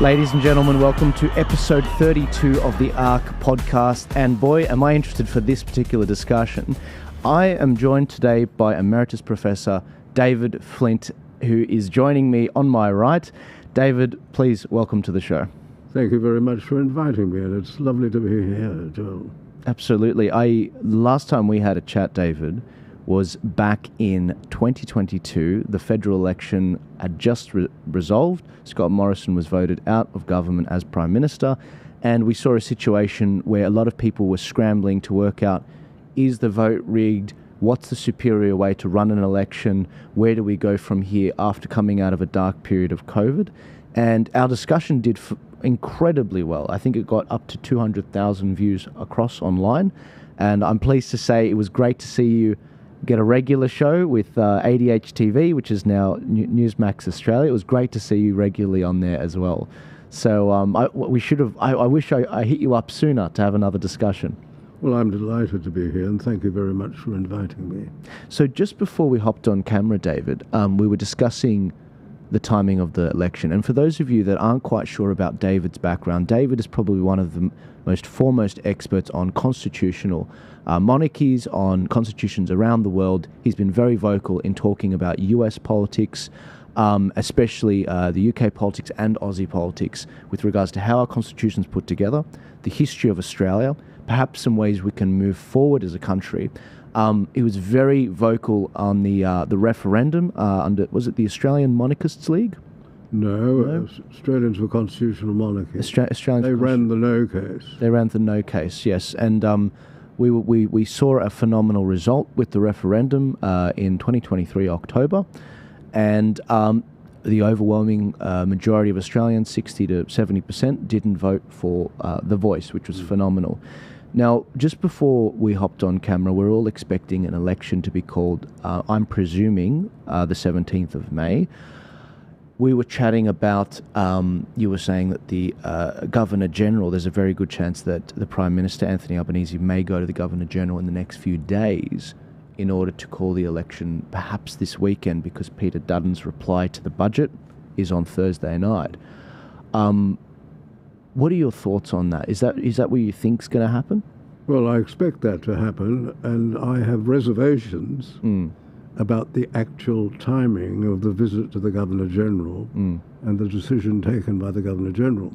Ladies and gentlemen, welcome to episode 32 of the Ark podcast. And boy, am I interested for this particular discussion. I am joined today by Emeritus Professor David Flint, who is joining me on my right. David, please welcome to the show. Thank you very much for inviting me, and it's lovely to be here, Joel. Absolutely. Last time we had a chat, David, was back in 2022. The federal election had just resolved. Scott Morrison was voted out of government as Prime Minister, and we saw a situation where a lot of people were scrambling to work out, is the vote rigged? What's the superior way to run an election? Where do we go from here after coming out of a dark period of COVID? And our discussion did incredibly well. I think it got up to 200,000 views across online, and I'm pleased to say it was great to see you get a regular show with ADH-TV, which is now Newsmax Australia. It was great to see you regularly on there as well. So I wish I hit you up sooner to have another discussion. Well, I'm delighted to be here, and thank you very much for inviting me. So just before we hopped on camera, David, we were discussing the timing of the election. And for those of you that aren't quite sure about David's background, David is probably one of the most foremost experts on constitutional monarchies, on constitutions around the world. He's been very vocal in talking about US politics, especially the UK politics and Aussie politics, with regards to how our constitution's put together, the history of Australia, perhaps some ways we can move forward as a country. He was very vocal on the referendum under, was it the Australian Monarchists League? No. Australians for Constitutional Monarchy. They ran the no case. They ran the no case, yes. And we saw a phenomenal result with the referendum in 2023 October. And the overwhelming majority of Australians, 60 to 70%, didn't vote for the voice, which was phenomenal. Now, just before we hopped on camera, we're all expecting an election to be called, I'm presuming, the 17th of May. We were chatting about, you were saying that the Governor-General, there's a very good chance that the Prime Minister, Anthony Albanese, may go to the Governor-General in the next few days in order to call the election perhaps this weekend, because Peter Dutton's reply to the budget is on Thursday night. What are your thoughts on that? Is that what you think's going to happen? Well, I expect that to happen, and I have reservations about the actual timing of the visit to the Governor-General and the decision taken by the Governor-General.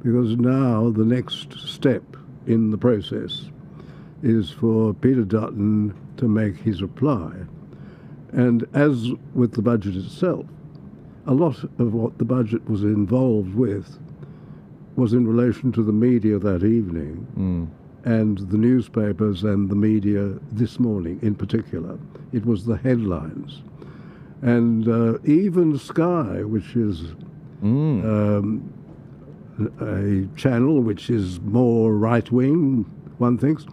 Because now the next step in the process is for Peter Dutton to make his reply. And as with the budget itself, a lot of what the budget was involved with was in relation to the media that evening and the newspapers and the media this morning in particular. It was the headlines. And even Sky, which is a channel which is more right-wing, one thinks,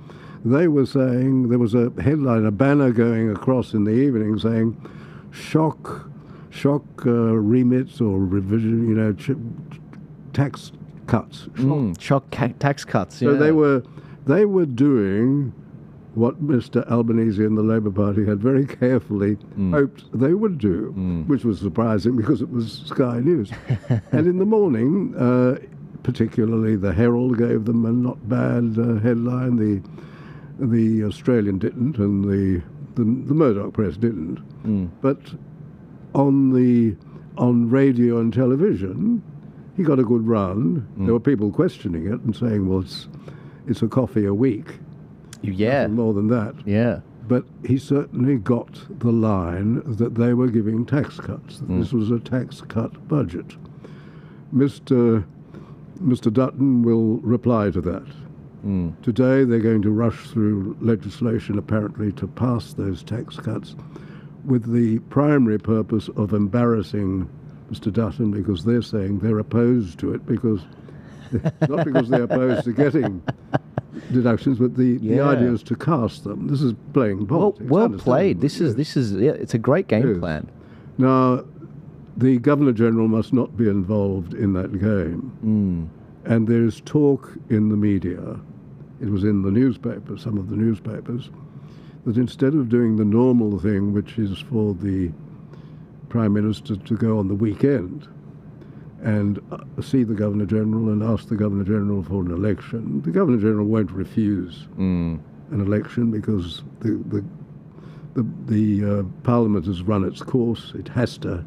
they were saying, there was a headline, a banner going across in the evening saying, shock remits or revision, tax cuts. Tax cuts, yeah. So they were doing what Mr. Albanese and the Labour Party had very carefully hoped they would do, which was surprising because it was Sky News. And in the morning, particularly the Herald gave them a not bad headline. The Australian didn't, and the Murdoch press didn't. But on radio and television, he got a good run. There were people questioning it and saying, well, it's a coffee a week. Yeah. Nothing more than that. Yeah. But he certainly got the line that they were giving tax cuts. This was a tax cut budget. Mr. Dutton will reply to that. Today they're going to rush through legislation apparently to pass those tax cuts with the primary purpose of embarrassing Mr. Dutton, because they're saying they're opposed to it, because not because they're opposed to getting deductions, but the idea is to cast them. This is playing politics. Well played. This is it's a great game plan. Now, the Governor-General must not be involved in that game. And there's talk in the media, it was in the newspapers, some of the newspapers, that instead of doing the normal thing, which is for the Prime Minister to go on the weekend and see the Governor-General and ask the Governor-General for an election. The Governor-General won't refuse an election because the Parliament has run its course. It has to.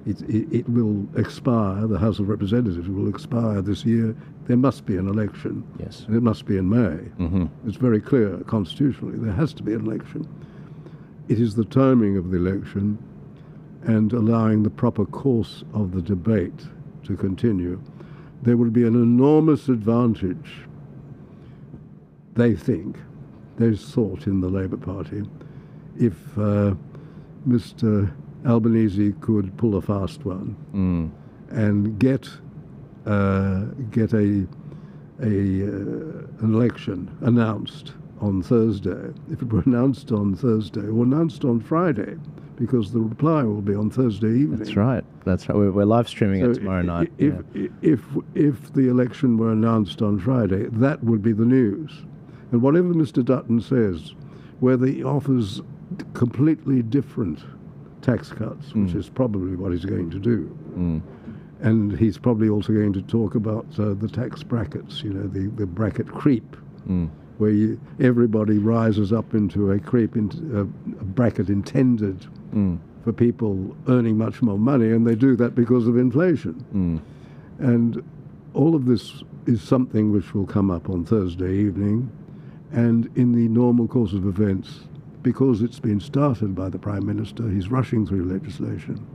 It will expire. The House of Representatives will expire this year. There must be an election. Yes. And it must be in May. It's very clear constitutionally. There has to be an election. It is the timing of the election and allowing the proper course of the debate to continue. There would be an enormous advantage, they think, there's thought in the Labour Party, if Mr. Albanese could pull a fast one and get an election announced on Thursday. If it were announced on Thursday or announced on Friday, because the reply will be on Thursday evening. That's right. That's right. We're live streaming it tomorrow night. If the election were announced on Friday, that would be the news. And whatever Mr. Dutton says, whether he offers completely different tax cuts, which is probably what he's going to do, and he's probably also going to talk about the tax brackets, the bracket creep, where everybody rises up into a creep, into a bracket intended for people earning much more money, and they do that because of inflation. And all of this is something which will come up on Thursday evening, and in the normal course of events, because it's been started by the Prime Minister, he's rushing through legislation,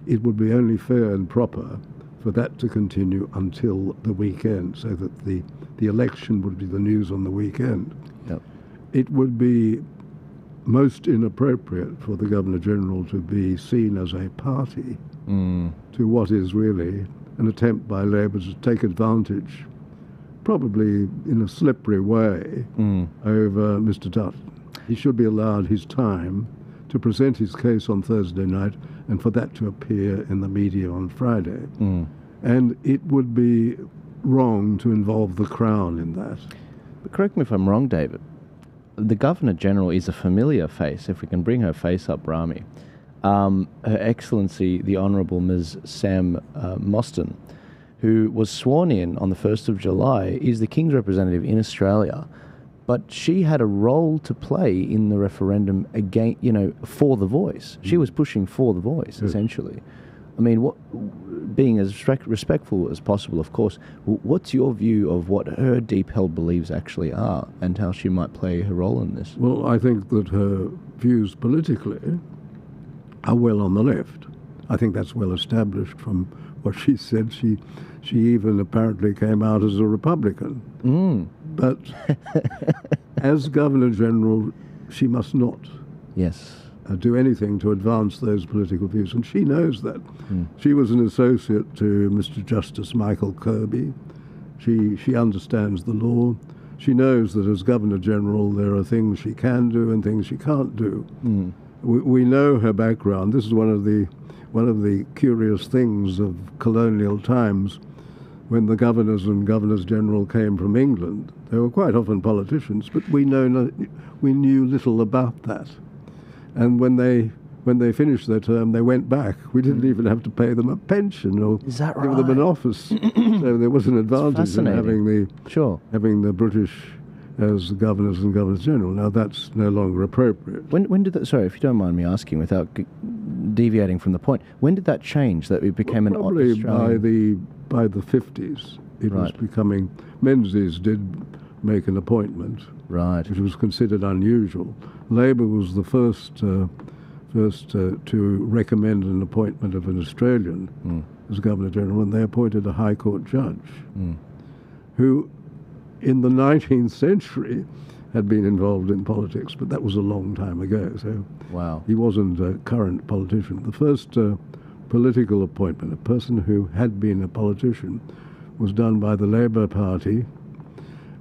it would be only fair and proper for that to continue until the weekend, so that the election would be the news on the weekend. Yep. It would be most inappropriate for the Governor-General to be seen as a party to what is really an attempt by Labour to take advantage, probably in a slippery way, over Mr. Dutton. He should be allowed his time to present his case on Thursday night and for that to appear in the media on Friday. And it would be wrong to involve the Crown in that. But correct me if I'm wrong, David. The Governor-General is a familiar face, if we can bring her face up, Rami. Her Excellency, the Honourable Ms. Sam Mostyn, who was sworn in on the 1st of July, is the King's representative in Australia. But she had a role to play in the referendum again, for the voice. She was pushing for the voice, essentially. I mean, being as respectful as possible, of course, what's your view of what her deep-held beliefs actually are and how she might play her role in this? Well, I think that her views politically are well on the left. I think that's well established from what she said. She even apparently came out as a Republican. But as Governor-General, she must not do anything to advance those political views, and she knows that. She was an associate to Mr. Justice Michael Kirby. She understands the law. She knows that as Governor-General there are things she can do and things she can't do. We know her background. This is one of the curious things of colonial times. When the governors and governors-general came from England, they were quite often politicians, but we knew little about that. And when they finished their term, they went back. We didn't even have to pay them a pension or give them an office. So there was an advantage in having the British as governors and governors-general. Now that's no longer appropriate. When did that? Sorry, if you don't mind me asking, without deviating from the point, when did that change? That it became probably an Australian... by the 50s. It was becoming. Menzies did make an appointment, which was considered unusual. Labour was the first to recommend an appointment of an Australian as Governor-General, and they appointed a High Court judge who, in the 19th century, had been involved in politics, but that was a long time ago, so he wasn't a current politician. The first political appointment, a person who had been a politician, was done by the Labour Party,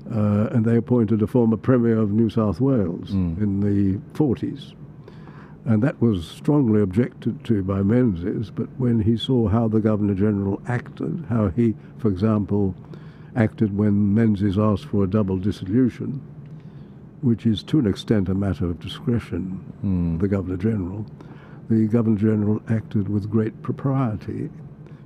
and they appointed a former Premier of New South Wales in the 40s. And that was strongly objected to by Menzies, but when he saw how the Governor-General acted, how he, for example, acted when Menzies asked for a double dissolution, which is to an extent a matter of discretion, the Governor-General acted with great propriety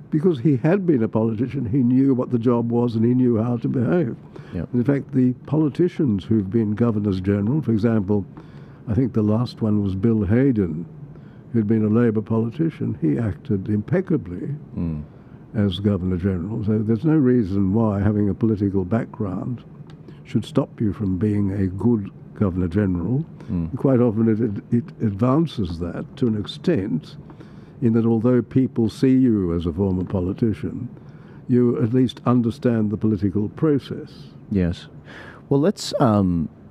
because he had been a politician, he knew what the job was and he knew how to behave. Yep. In fact, the politicians who've been governors general, for example, I think the last one was Bill Hayden, who'd been a Labour politician. He acted impeccably as governor general. So there's no reason why having a political background should stop you from being a good governor general. Quite often it advances that to an extent, in that although people see you as a former politician, you at least understand the political process. Yes. Well, let's,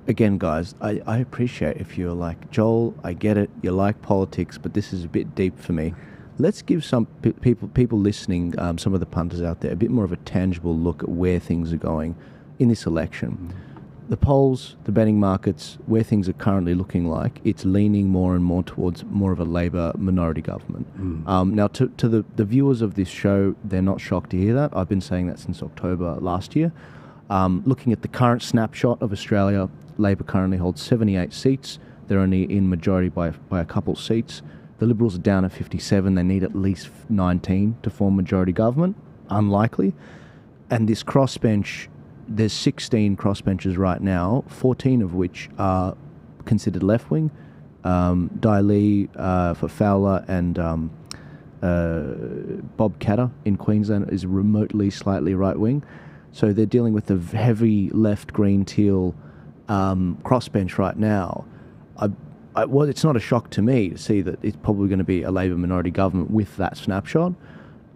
again, guys, I appreciate if you're like, Joel, I get it, you like politics, but this is a bit deep for me. Let's give some people listening, some of the punters out there, a bit more of a tangible look at where things are going in this election. The polls, the betting markets, where things are currently looking like, it's leaning more and more towards more of a Labor minority government. Now, to the viewers of this show, they're not shocked to hear that. I've been saying that since October last year. Looking at the current snapshot of Australia, Labor currently holds 78 seats. They're only in majority by a couple seats. The Liberals are down at 57. They need at least 19 to form majority government. Unlikely. And this crossbench, there's 16 crossbenchers right now, 14 of which are considered left-wing. Dai Lee for Fowler and Bob Katter in Queensland is remotely slightly right-wing. So they're dealing with the heavy left, green, teal crossbench right now. Well, it's not a shock to me to see that it's probably going to be a Labor minority government with that snapshot.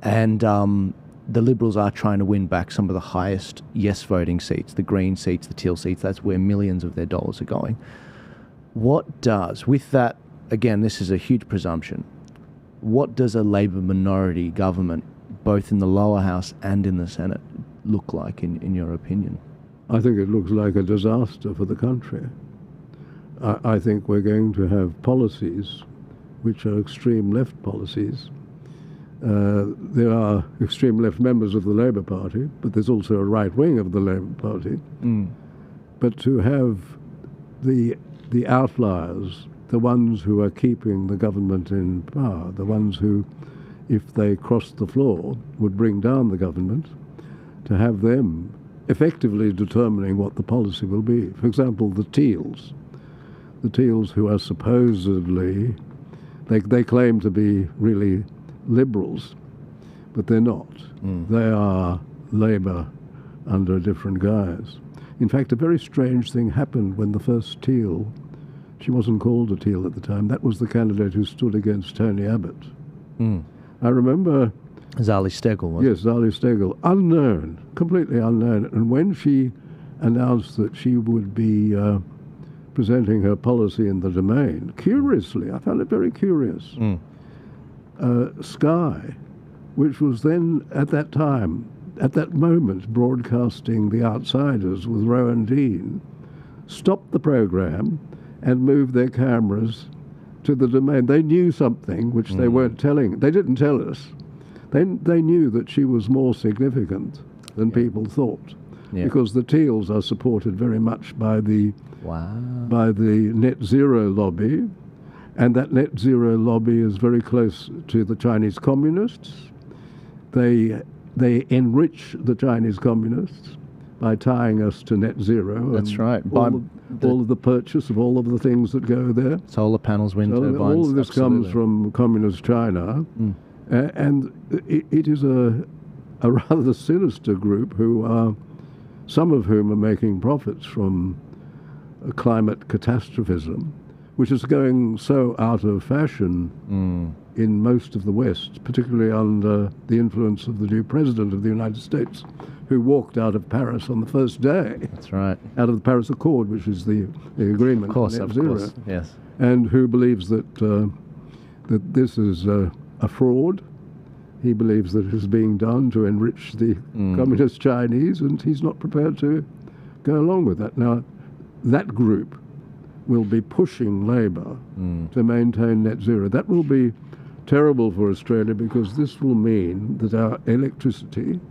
And the Liberals are trying to win back some of the highest yes voting seats, the green seats, the teal seats. That's where millions of their dollars are going. What does, with that, again, this is a huge presumption, what does a Labor minority government, both in the lower house and in the Senate, look like in your opinion? I think it looks like a disaster for the country. I think we're going to have policies which are extreme left policies. There are extreme left members of the Labour Party, but there's also a right wing of the Labour Party. But to have the outliers, the ones who are keeping the government in power, the ones who, if they crossed the floor, would bring down the government, to have them effectively determining what the policy will be. For example, the Teals who are supposedly, they claim to be really Liberals, but they're not. They are Labour under a different guise. In fact, a very strange thing happened when the first Teal, she wasn't called a Teal at the time, that was the candidate who stood against Tony Abbott. I remember... Zali Steggall, wasn't Yes, Zali Steggall. Unknown, completely unknown. And when she announced that she would be presenting her policy in the Domain, curiously, I found it very curious, Sky, which was then at that time, at that moment, broadcasting The Outsiders with Rowan Dean, stopped the program and moved their cameras to the Domain. They knew something which they weren't telling. They didn't tell us. They knew that she was more significant than people thought, because the Teals are supported very much by the net zero lobby, and that net zero lobby is very close to the Chinese communists. They enrich the Chinese communists by tying us to net zero. That's right. All of the purchase of all of the things that go there. Solar panels, wind turbines. All of this comes from communist China. And it is a rather sinister group who are, some of whom are making profits from climate catastrophism, which is going so out of fashion in most of the West, particularly under the influence of the new President of the United States, who walked out of Paris on the first day. That's right. Out of the Paris Accord, which is the agreement. Of course, net zero, yes. And who believes that that this is a fraud. He believes that it is being done to enrich the communist Chinese, and he's not prepared to go along with that. Now, that group will be pushing Labor to maintain net zero. That will be terrible for Australia, because this will mean that our electricity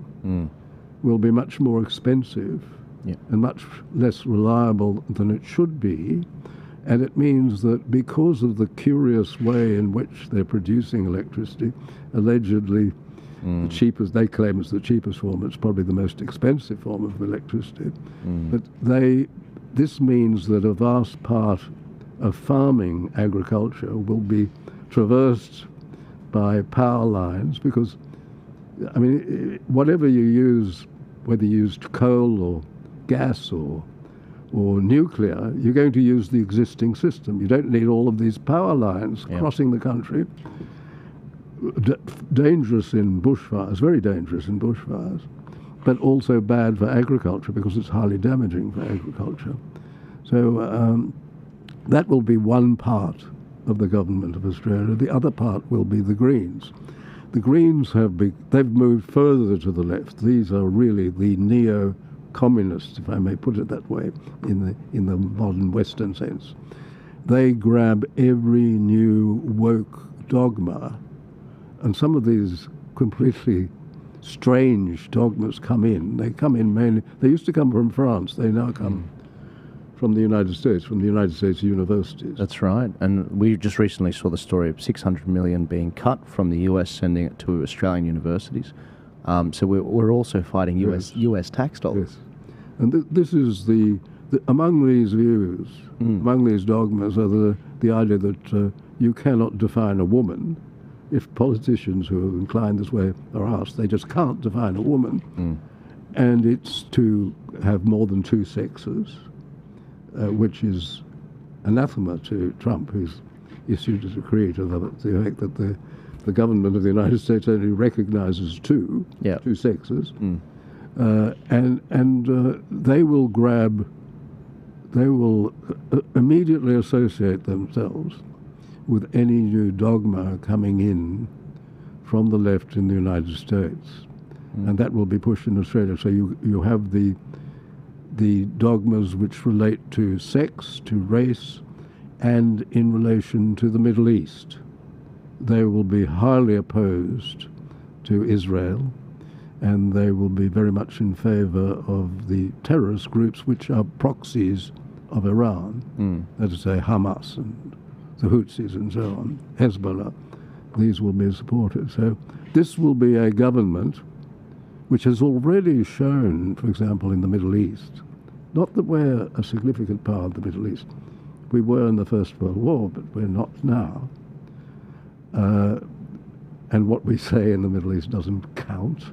will be much more expensive and much less reliable than it should be. And it means that because of the curious way in which they're producing electricity, allegedly The cheapest, they claim it's the cheapest form. It's probably the most expensive form of electricity. But this means that a vast part of farming agriculture will be traversed by power lines, because, I mean, whatever you use, whether you used coal or gas or nuclear, you're going to use the existing system. You don't need all of these power lines crossing the country. Dangerous in bushfires, very dangerous in bushfires, but also bad for agriculture because it's highly damaging for agriculture. So that will be one part of the government of Australia. The other part will be the Greens. The Greens they've moved further to the left. These are really the neo-communists, if I may put it that way, in the modern Western sense. They grab every new woke dogma, and some of these completely strange dogmas come in. They come in mainly, they used to come from France, they now come from the United States universities. That's right. And we just recently saw the story of $600 million being cut from the US, sending it to Australian universities. So we're also fighting US tax dollars. Yes. And this is among these views, among these dogmas, are the idea that you cannot define a woman. If politicians who are inclined this way are asked, they just can't define a woman. And it's to have more than two sexes, which is anathema to Trump, who's issued a decree to the effect that the government of the United States only recognizes two sexes. And they will immediately associate themselves with any new dogma coming in from the left in the United States. And that will be pushed in Australia. So you have the dogmas which relate to sex, to race, and in relation to the Middle East. They will be highly opposed to Israel, and they will be very much in favor of the terrorist groups which are proxies of Iran, that is to say Hamas and the Houthis and so on, Hezbollah. These will be supported. So this will be a government which has already shown, for example, in the Middle East, not that we're a significant power of the Middle East. We were in the First World War, but we're not now. And what we say in the Middle East doesn't count,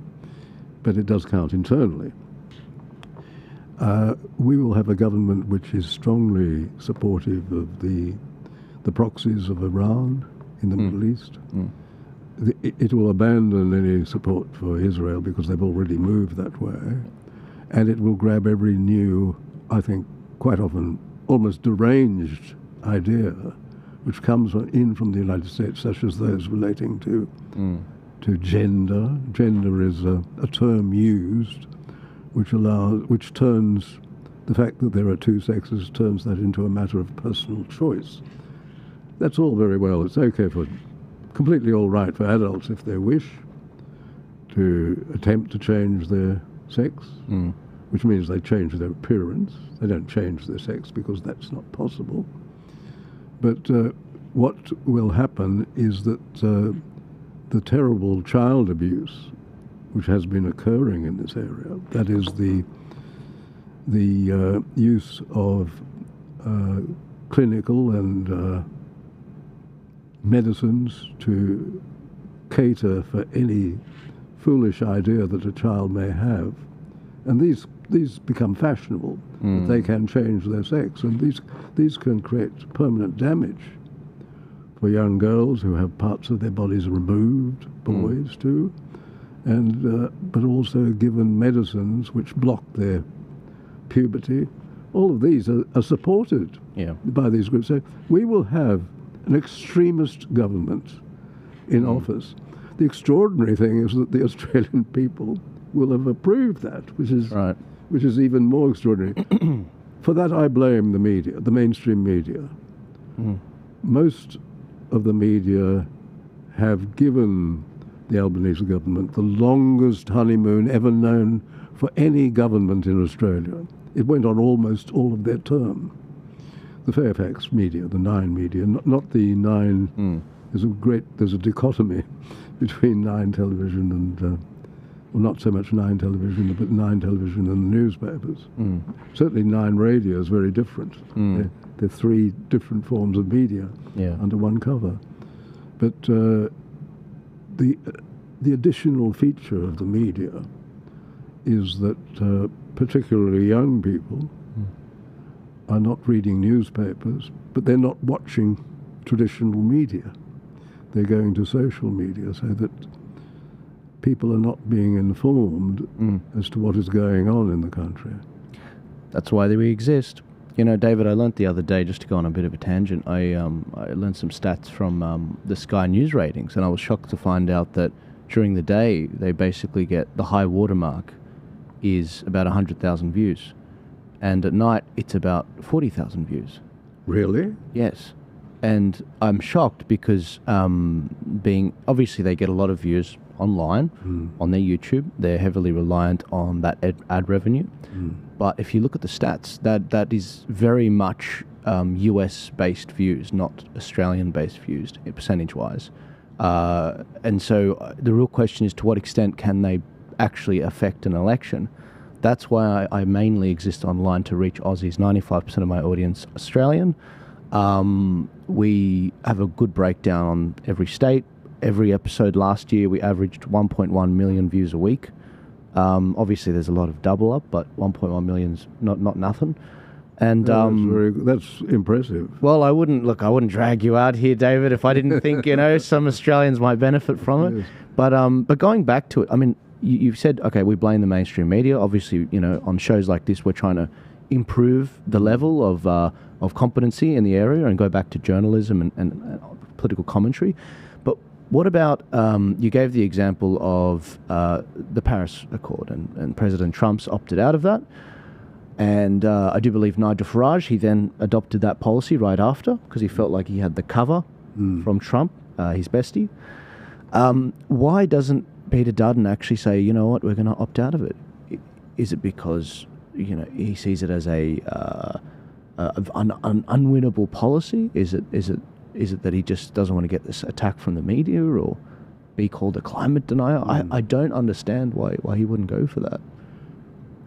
but it does count internally. We will have a government which is strongly supportive of the proxies of Iran in the Middle East. It will abandon any support for Israel because they've already moved that way. And it will grab every new, I think, quite often almost deranged idea which comes in from the United States, such as those relating to gender. Gender is a term used which turns the fact that there are two sexes, turns that into a matter of personal choice. That's all very well. It's completely all right for adults if they wish to attempt to change their sex, which means they change their appearance. They don't change their sex because that's not possible. But what will happen is that the terrible child abuse which has been occurring in this area, that is the use of clinical and medicines to cater for any foolish idea that a child may have. And these become fashionable, that they can change their sex. And these can create permanent damage for young girls who have parts of their bodies removed, boys too, and but also given medicines which block their puberty. All of these are supported by these groups. So we will have an extremist government in office. The extraordinary thing is that the Australian people will have approved that, which is even more extraordinary. For that I blame the media, the mainstream media. Most of the media have given the Albanese government the longest honeymoon ever known for any government in Australia. It went on almost all of their term. The Fairfax media, the Nine media, not the Nine there's a dichotomy between Nine Television and, well, not so much Nine Television, but Nine Television and the newspapers. Certainly Nine Radio is very different. They're three different forms of media under one cover. But the additional feature of the media is that particularly young people are not reading newspapers, but they're not watching traditional media. They're going to social media, so that people are not being informed as to what is going on in the country. That's why we exist. You know, David, I learnt the other day, just to go on a bit of a tangent, I learnt some stats from the Sky News ratings, and I was shocked to find out that during the day, they basically get the high watermark is about 100,000 views. And at night, it's about 40,000 views. Really? Yes. And I'm shocked because obviously they get a lot of views online on their YouTube. They're heavily reliant on that ad revenue. But if you look at the stats, that is very much US-based views, not Australian-based views, percentage-wise. And so the real question is, to what extent can they actually affect an election? That's why I mainly exist online, to reach Aussies. 95% of my audience Australian. We have a good breakdown on every state. Every episode last year, we averaged 1.1 million views a week. Obviously, there's a lot of double up, but 1.1 million's not nothing. And that's impressive. Well, I wouldn't drag you out here, David, if I didn't think some Australians might benefit from it. Yes. But going back to it, I mean, you've said, okay, we blame the mainstream media. Obviously, on shows like this, we're trying to improve the level of competency in the area and go back to journalism and political commentary. But what about, you gave the example of the Paris Accord, and President Trump's opted out of that. And I do believe Nigel Farage, he then adopted that policy right after, because he felt like he had the cover from Trump, his bestie. Why doesn't Peter Dutton actually say, you know what, we're going to opt out of it? Is it because he sees it as an unwinnable policy? Is it that he just doesn't want to get this attack from the media or be called a climate denier? I don't understand why he wouldn't go for that.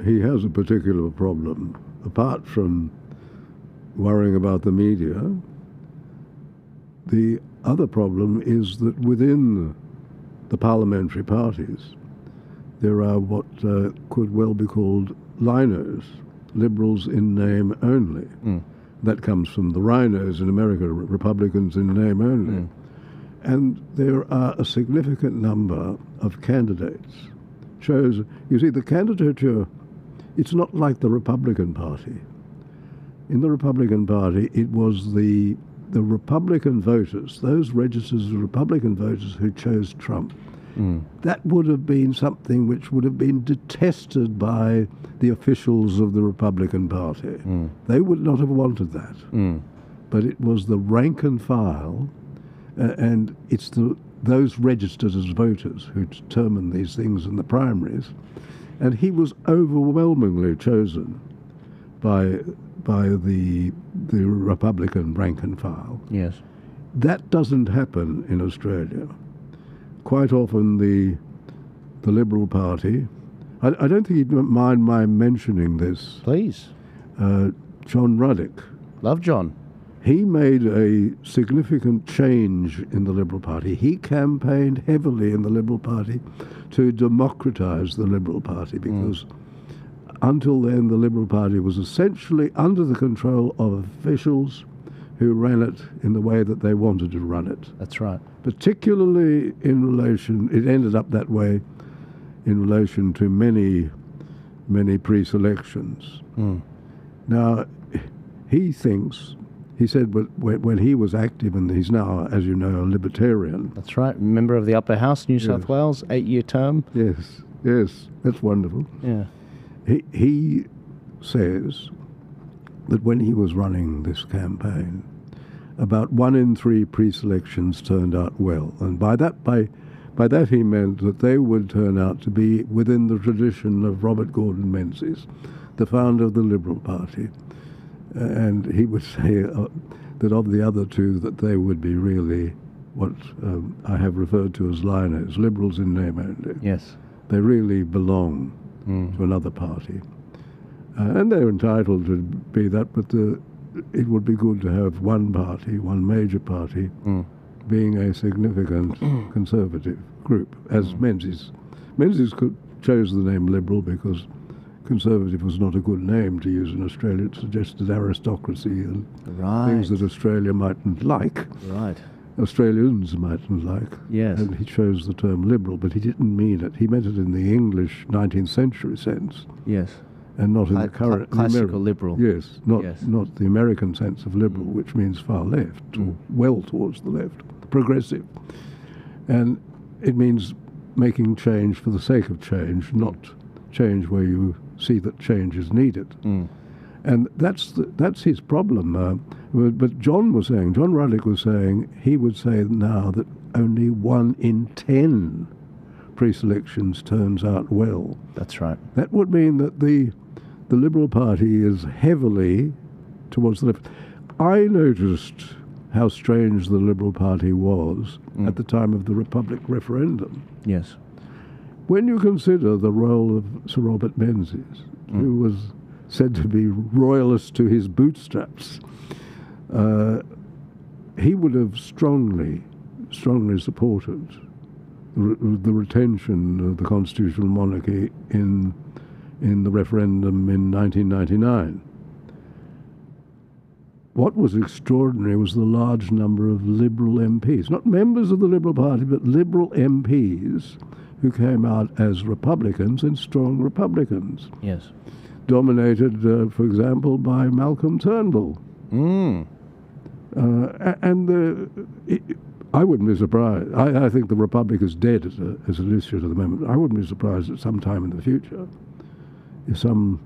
He has a particular problem. Apart from worrying about the media, the other problem is that within the parliamentary parties, there are what could well be called linos, liberals in name only. That comes from the rhinos in America, Republicans in name only. And there are a significant number of candidates chosen. You see, the candidature, it's not like the Republican Party. In the Republican Party, it was the Republican voters, those registered as Republican voters who chose Trump. That would have been something which would have been detested by the officials of the Republican Party. They would not have wanted that. But it was the rank and file, and it's those registered as voters who determine these things in the primaries. And he was overwhelmingly chosen by the Republican rank and file. Yes. That doesn't happen in Australia. Quite often the Liberal Party, I don't think you'd mind my mentioning this. Please. John Ruddock. Love John. He made a significant change in the Liberal Party. He campaigned heavily in the Liberal Party to democratise the Liberal Party, because until then the Liberal Party was essentially under the control of officials who ran it in the way that they wanted to run it. That's right. Particularly in relation, it ended up that way in relation to many pre-selections. Now, he said when he was active, and he's now, as you know, a libertarian. That's right. Member of the Upper House, New South Wales, 8-year term. Yes, that's wonderful. Yeah. He says that when he was running this campaign, about 1 in 3 pre-selections turned out well. And by that he meant that they would turn out to be within the tradition of Robert Gordon Menzies, the founder of the Liberal Party. And he would say that of the other two, that they would be really what I have referred to as lioness, liberals in name only. Yes. They really belong to another party. And they're entitled to be that, but it would be good to have one party, one major party, being a significant conservative group, as Menzies. Menzies chose the name Liberal because Conservative was not a good name to use in Australia. It suggested aristocracy and things that Australia mightn't like. Right. Australians mightn't like. Yes. And he chose the term liberal, but he didn't mean it. He meant it in the English 19th century sense. Yes. And not in the current... classical liberal. Yes, not the American sense of liberal, which means far left, or well towards the left, progressive. And it means making change for the sake of change, not change where you see that change is needed. And that's his problem. But John Ruddick was saying, he would say now that only 1 in 10 pre-selections turns out well. That's right. That would mean that the Liberal Party is heavily towards the left. I noticed how strange the Liberal Party was at the time of the Republic referendum. Yes. When you consider the role of Sir Robert Menzies, who was said to be royalist to his bootstraps, he would have strongly supported the retention of the constitutional monarchy in the referendum in 1999. What was extraordinary was the large number of Liberal MPs, not members of the Liberal Party, but Liberal MPs who came out as Republicans and strong Republicans. Yes. Dominated, for example, by Malcolm Turnbull. I wouldn't be surprised. I think the Republic is dead as an issue at the moment. I wouldn't be surprised at some time in the future if some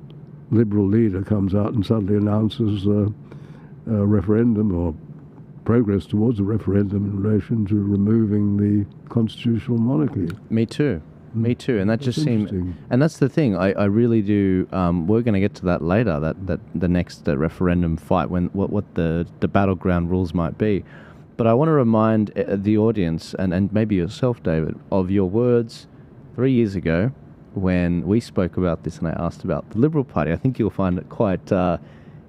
Liberal leader comes out and suddenly announces a referendum or progress towards a referendum in relation to removing the constitutional monarchy. Me too. And that just seemed, and that's the thing. I really do. We're going to get to that later. That the next referendum fight, when what the battleground rules might be. But I want to remind the audience and maybe yourself, David, of your words 3 years ago when we spoke about this, and I asked about the Liberal Party. I think you'll find it quite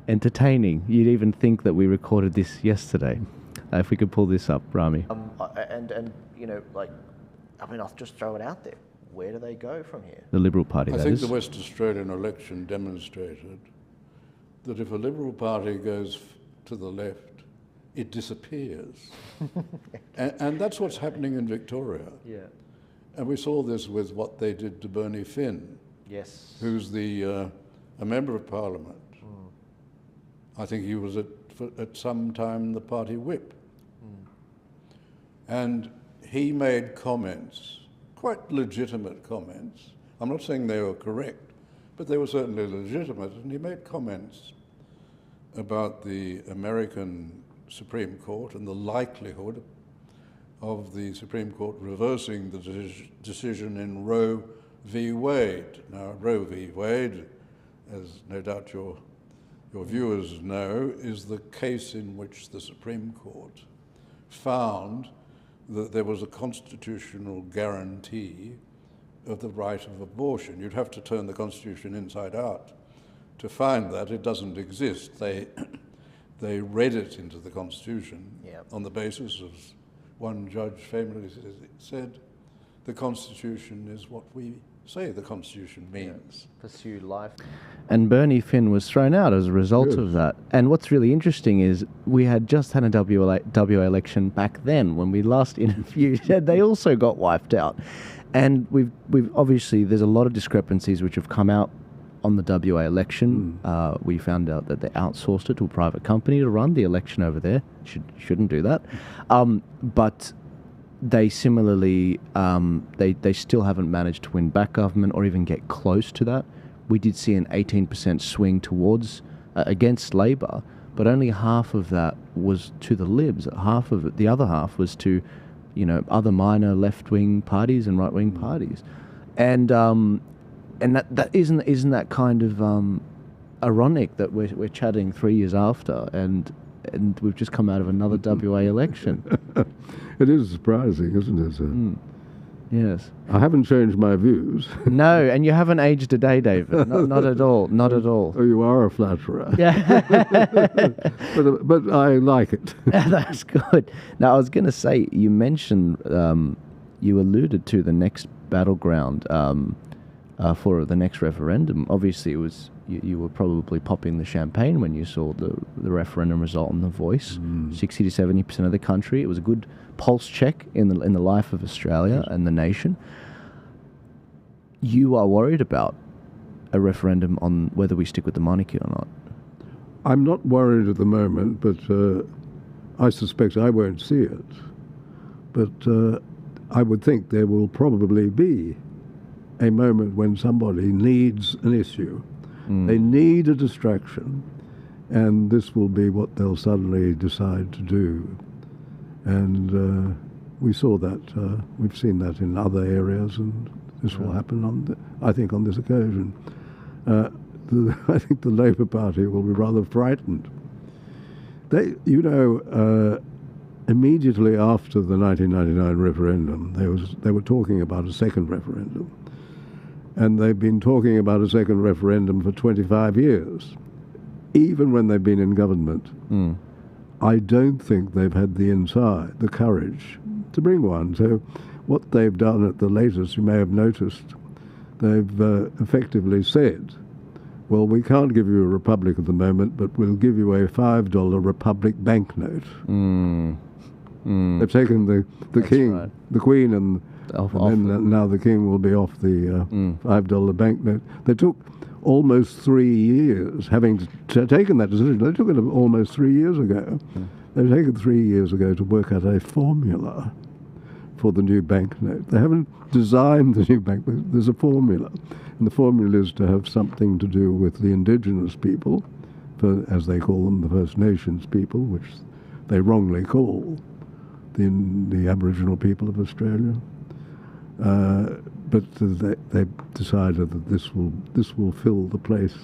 entertaining. You'd even think that we recorded this yesterday. If we could pull this up, Rami. And you know, like, I mean, I'll just throw it out there. Where do they go from here? The Liberal Party, I think the West Australian election demonstrated that if a Liberal Party goes to the left, it disappears. and that's what's happening in Victoria. Yeah. And we saw this with what they did to Bernie Finn. Yes. Who's a member of Parliament. I think he was at some time the party whip. And he made comments, quite legitimate comments. I'm not saying they were correct, but they were certainly legitimate. And he made comments about the American Supreme Court and the likelihood of the Supreme Court reversing the decision in Roe v. Wade. Now, Roe v. Wade, as no doubt your viewers know, is the case in which the Supreme Court found that there was a constitutional guarantee of the right of abortion. You'd have to turn the Constitution inside out to find that. It doesn't exist. They read it into the Constitution on the basis, as one judge famously said, the Constitution is what we say the Constitution means. Pursue life. And Bernie Finn was thrown out as a result of that. And what's really interesting is we had just had a WA election back then when we last interviewed. They also got wiped out. And we've obviously, there's a lot of discrepancies which have come out on the WA election. We found out that they outsourced it to a private company to run the election over there. Shouldn't do that. But they similarly, they still haven't managed to win back government or even get close to that. We did see an 18% swing towards against Labor, but only half of that was to the Libs. Half of it, the other half was to, other minor left-wing parties and right-wing parties, and that isn't that kind of ironic that we're chatting 3 years after and we've just come out of another WA election. It is surprising, isn't it? Yes. I haven't changed my views. No, and you haven't aged a day, David. Not at all. Not at all. Oh, you are a flatterer. Yeah. But I like it. That's good. Now, I was going to say, you mentioned, you alluded to the next battleground for the next referendum. Obviously, it was you were probably popping the champagne when you saw the referendum result on The Voice. 60 to 70% of the country. It was a good pulse check in the life of Australia and the nation. You are worried about a referendum on whether we stick with the monarchy or not. I'm not worried at the moment, but I suspect I won't see it. But I would think there will probably be a moment when somebody needs an issue. They need a distraction, and this will be what they'll suddenly decide to do. And we saw that, we've seen that in other areas, and this will happen I think on this occasion. I think the Labour Party will be rather frightened. Immediately after the 1999 referendum, they were talking about a second referendum. And they've been talking about a second referendum for 25 years, even when they've been in government. I don't think they've had the courage to bring one. So what they've done at the latest, you may have noticed, they've effectively said, well, we can't give you a republic at the moment, but we'll give you a $5 republic banknote. They've taken the king, right. the queen, and then now the king will be off the $5 banknote. They took almost 3 years, having taken that decision. They took it almost 3 years ago. They've taken 3 years ago to work out a formula for the new banknote. They haven't designed the new banknote. There's a formula. And the formula is to have something to do with the indigenous people, as they call them, the First Nations people, which they wrongly call the Aboriginal people of Australia. But they've decided that this will fill the place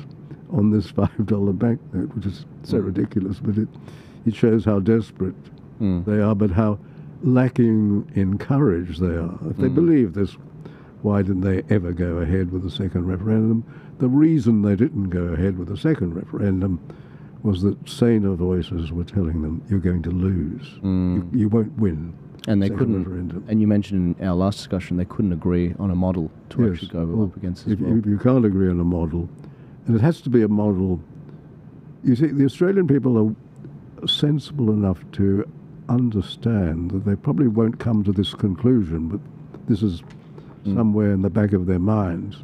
on this $5 banknote, which is so ridiculous, but it shows how desperate they are, but how lacking in courage they are. If they believe this, why didn't they ever go ahead with the second referendum? The reason they didn't go ahead with the second referendum was that saner voices were telling them, you're going to lose. You won't win. And they second couldn't, referendum. and you mentioned in our last discussion, they couldn't agree on a model to actually go up against as well. If you can't agree on a model, and it has to be a model, you see, the Australian people are sensible enough to understand that they probably won't come to this conclusion, but this is somewhere in the back of their minds.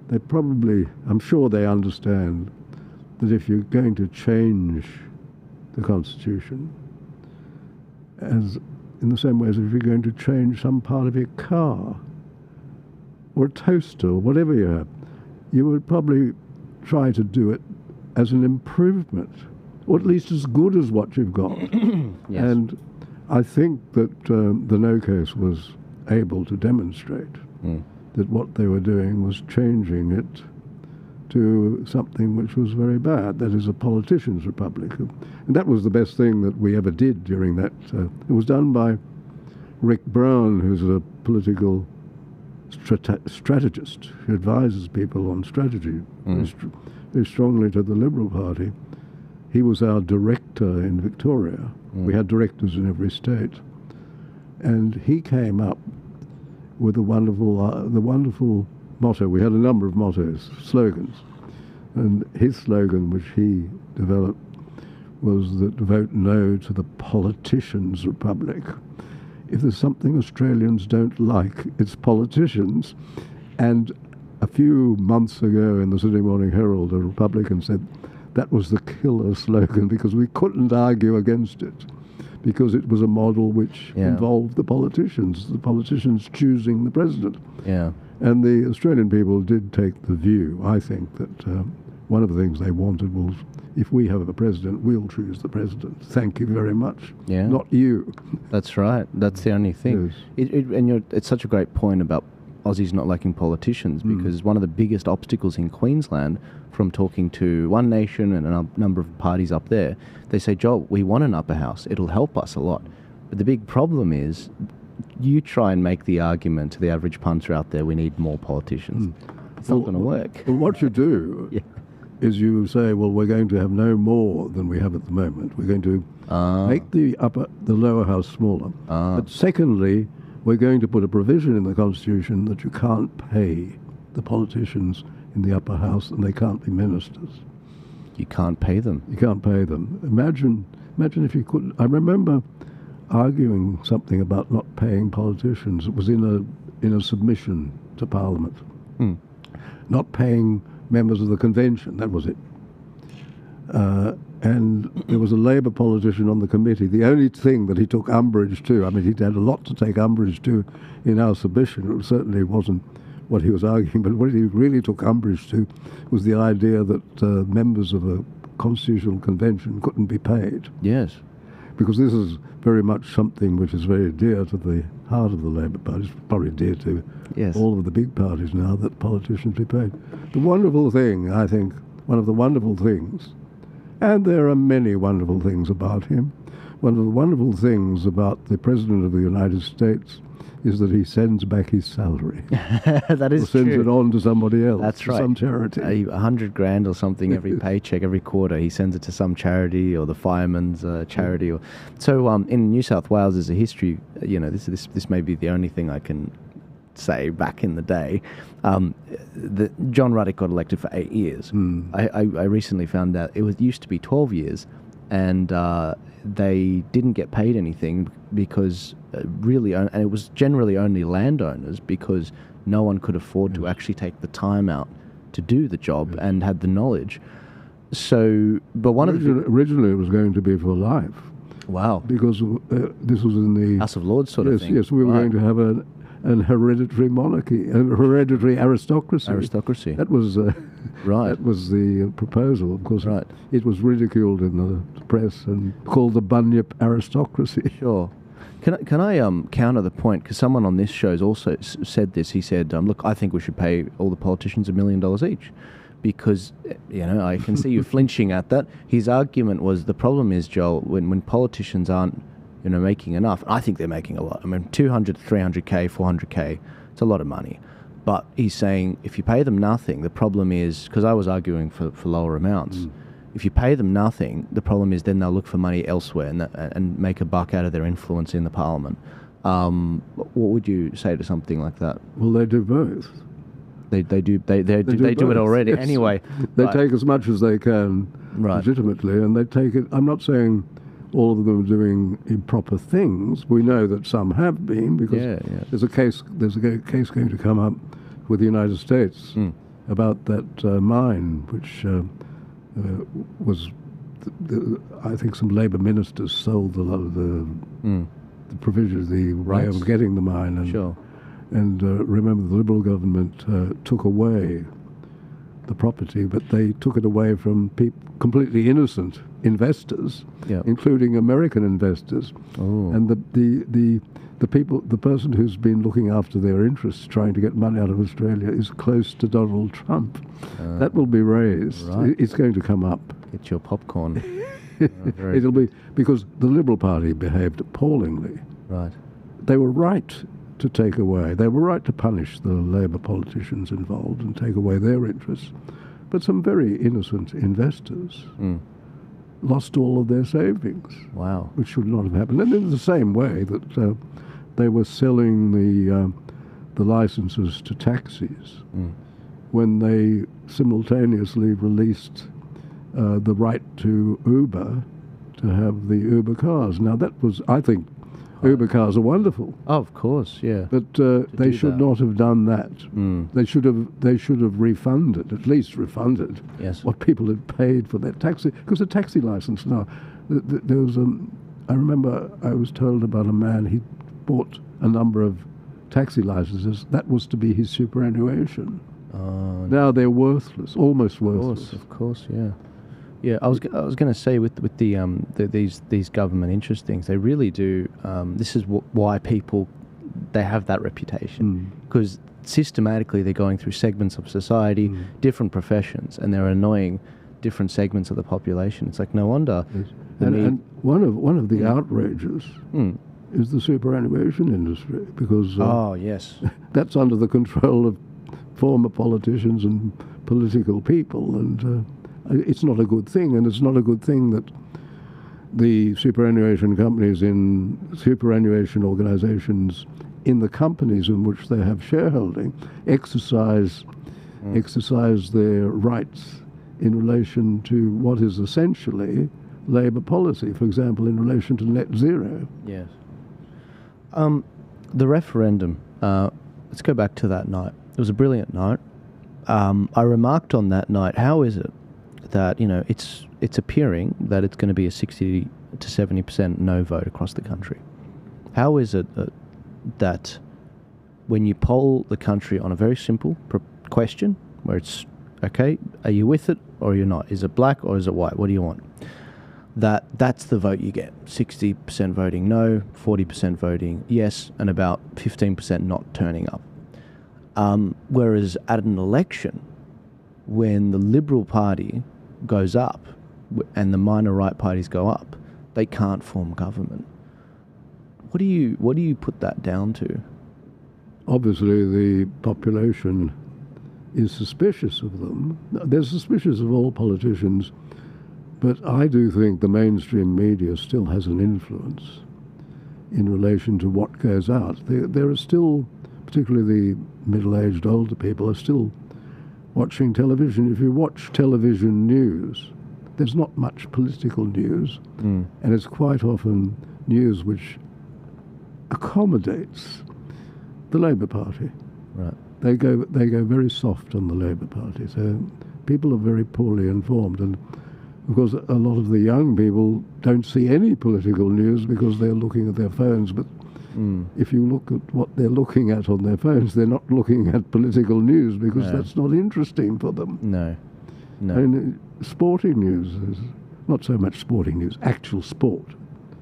They probably, I'm sure they understand that if you're going to change the Constitution, as in the same way as if you're going to change some part of your car or a toaster or whatever you have, you would probably try to do it as an improvement, or at least as good as what you've got. Yes. And I think that the No case was able to demonstrate that what they were doing was changing it to something which was very bad, that is a politician's republic. And that was the best thing that we ever did during that. It was done by Rick Brown, who's a political strategist who advises people on strategy very strongly to the Liberal Party. He was our director in Victoria. We had directors in every state. And he came up with the wonderful motto. We had a number of mottos, slogans. And his slogan, which he developed, was that vote no to the politicians' republic. If there's something Australians don't like, it's politicians. And a few months ago in the Sydney Morning Herald, a Republican said that was the killer slogan because we couldn't argue against it, because it was a model which involved the politicians choosing the president. Yeah. And the Australian people did take the view, I think, that one of the things they wanted was, if we have a president, we'll choose the president. Thank you very much. Yeah. Not you. That's right. That's the only thing. Yes. It's such a great point about Aussies not liking politicians, because one of the biggest obstacles in Queensland, from talking to One Nation and a number of parties up there, they say, Joel, we want an upper house. It'll help us a lot. But the big problem is, you try and make the argument to the average punter out there, we need more politicians. It's not going to work. Well, what you do is you say, well, we're going to have no more than we have at the moment. We're going to make the lower house smaller. But secondly, we're going to put a provision in the Constitution that you can't pay the politicians in the upper house, and they can't be ministers. You can't pay them. You can't pay them. Imagine if you could. I remember arguing something about not paying politicians. It was in a submission to Parliament. Not paying members of the convention, that was it. And there was a Labour politician on the committee. The only thing that he took umbrage to, I mean, he'd had a lot to take umbrage to in our submission. It certainly wasn't what he was arguing, but what he really took umbrage to was the idea that members of a constitutional convention couldn't be paid. Yes. Because this is very much something which is very dear to the heart of the Labour Party. It's probably dear to all of the big parties now, that politicians be paid. The wonderful thing, I think, one of the wonderful things, and there are many wonderful things about him, one of the wonderful things about the President of the United States is that he sends back his salary. That is or sends true. it on to somebody else. That's to right. Some charity. $100,000 or something every paycheck, every quarter. He sends it to some charity or the fireman's charity. Or so. In New South Wales, there's a history. This may be the only thing I can say. Back in the day, John Ruddock got elected for 8 years. I recently found out it used to be 12 years, and they didn't get paid anything because and it was generally only landowners, because no one could afford to actually take the time out to do the job and had the knowledge. So, but originally it was going to be for life. Wow. Because this was in the House of Lords sort of thing. Yes, we were going to have an hereditary monarchy, a hereditary aristocracy. That was right. That was the proposal. Of course, it was ridiculed in the press and called the Bunyip aristocracy. Sure. Can I counter the point? Because someone on this show has also said this. He said, look, I think we should pay all the politicians $1 million each. Because, I can see you flinching at that. His argument was, the problem is, Joel, when politicians aren't, making enough. I think they're making a lot. I mean, 200, 300K, 400K, it's a lot of money. But he's saying, if you pay them nothing, the problem is, because I was arguing for lower amounts, if you pay them nothing, the problem is then they'll look for money elsewhere and make a buck out of their influence in the Parliament. What would you say to something like that? Well, they do both. They do it already. Yes. Anyway. They take as much as they can legitimately, and they take it. I'm not saying all of them are doing improper things. We know that some have been, because there's a case going to come up with the United States about that mine, which was, I think some Labour ministers sold a lot of the provisions, the way of getting the mine. And, and remember, the Liberal government took away the property, but they took it away from completely innocent investors, including American investors. And the person who's been looking after their interests, trying to get money out of Australia, is close to Donald Trump. That will be raised. It's going to come up. Get your popcorn. It'll be, because the Liberal Party behaved appallingly. Right. They were right to take away. They were right to punish the Labour politicians involved and take away their interests. But some very innocent investors lost all of their savings. Wow. Which should not have happened. And in the same way that they were selling the licenses to taxis when they simultaneously released the right to Uber to have the Uber cars. Now that was, I think, Uber cars are wonderful. Oh, of course, yeah. But they should not have done that. They should have refunded, at least refunded, what people had paid for that taxi. Because a taxi license now, there was I remember I was told about a man, he bought a number of taxi licenses. That was to be his superannuation. Now they're worthless, almost worthless. Of course, yeah. Yeah, I was going to say with these government interest things, they really do. This is why they have that reputation, because systematically they're going through segments of society, different professions, and they're annoying different segments of the population. It's like, no wonder. And one of the outrages is the superannuation industry, because Oh, yes. that's under the control of former politicians and political people, and it's not a good thing. And it's not a good thing that the superannuation companies in superannuation organisations in the companies in which they have shareholding exercise their rights in relation to what is essentially Labour policy, for example, in relation to net zero. Yes. The referendum, let's go back to that night. It was a brilliant night. I remarked on that night, how is it that, it's appearing that it's going to be a 60 to 70% no vote across the country? How is it that when you poll the country on a very simple question, where it's, okay, are you with it or you're not? Is it black or is it white? What do you want? That's the vote you get. 60% voting no, 40% voting yes, and about 15% not turning up. Whereas at an election, when the Liberal Party goes up and the minor right parties go up, they can't form government. What do you put that down to? Obviously, the population is suspicious of them. They're suspicious of all politicians, but I do think the mainstream media still has an influence in relation to what goes out. There are still, particularly the middle-aged older people, are still watching television. If you watch television news, there's not much political news, and it's quite often news which accommodates the Labour Party. Right. They go very soft on the Labour Party. So people are very poorly informed, and of course a lot of the young people don't see any political news because they're looking at their phones. But if you look at what they're looking at on their phones, they're not looking at political news because that's not interesting for them. No. And sporting news is not so much sporting news, actual sport.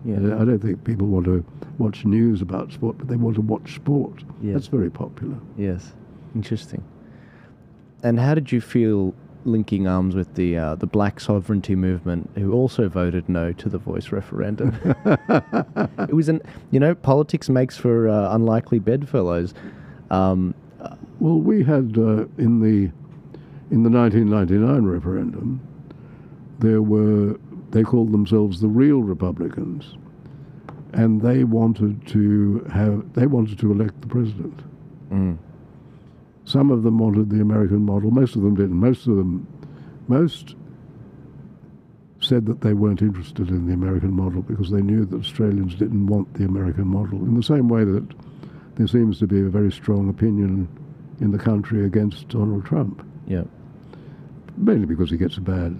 Yeah. I don't think people want to watch news about sport, but they want to watch sport. Yeah. That's very popular. Yes. Interesting. And how did you feel linking arms with the Black Sovereignty movement, who also voted no to the Voice referendum? It was politics makes for unlikely bedfellows. Well, we had in the 1999 referendum, they called themselves the Real Republicans, and they wanted to elect the president. Some of them wanted the American model. Most of them didn't. Most said that they weren't interested in the American model because they knew that Australians didn't want the American model. In the same way that there seems to be a very strong opinion in the country against Donald Trump. Yeah. Mainly because he gets a bad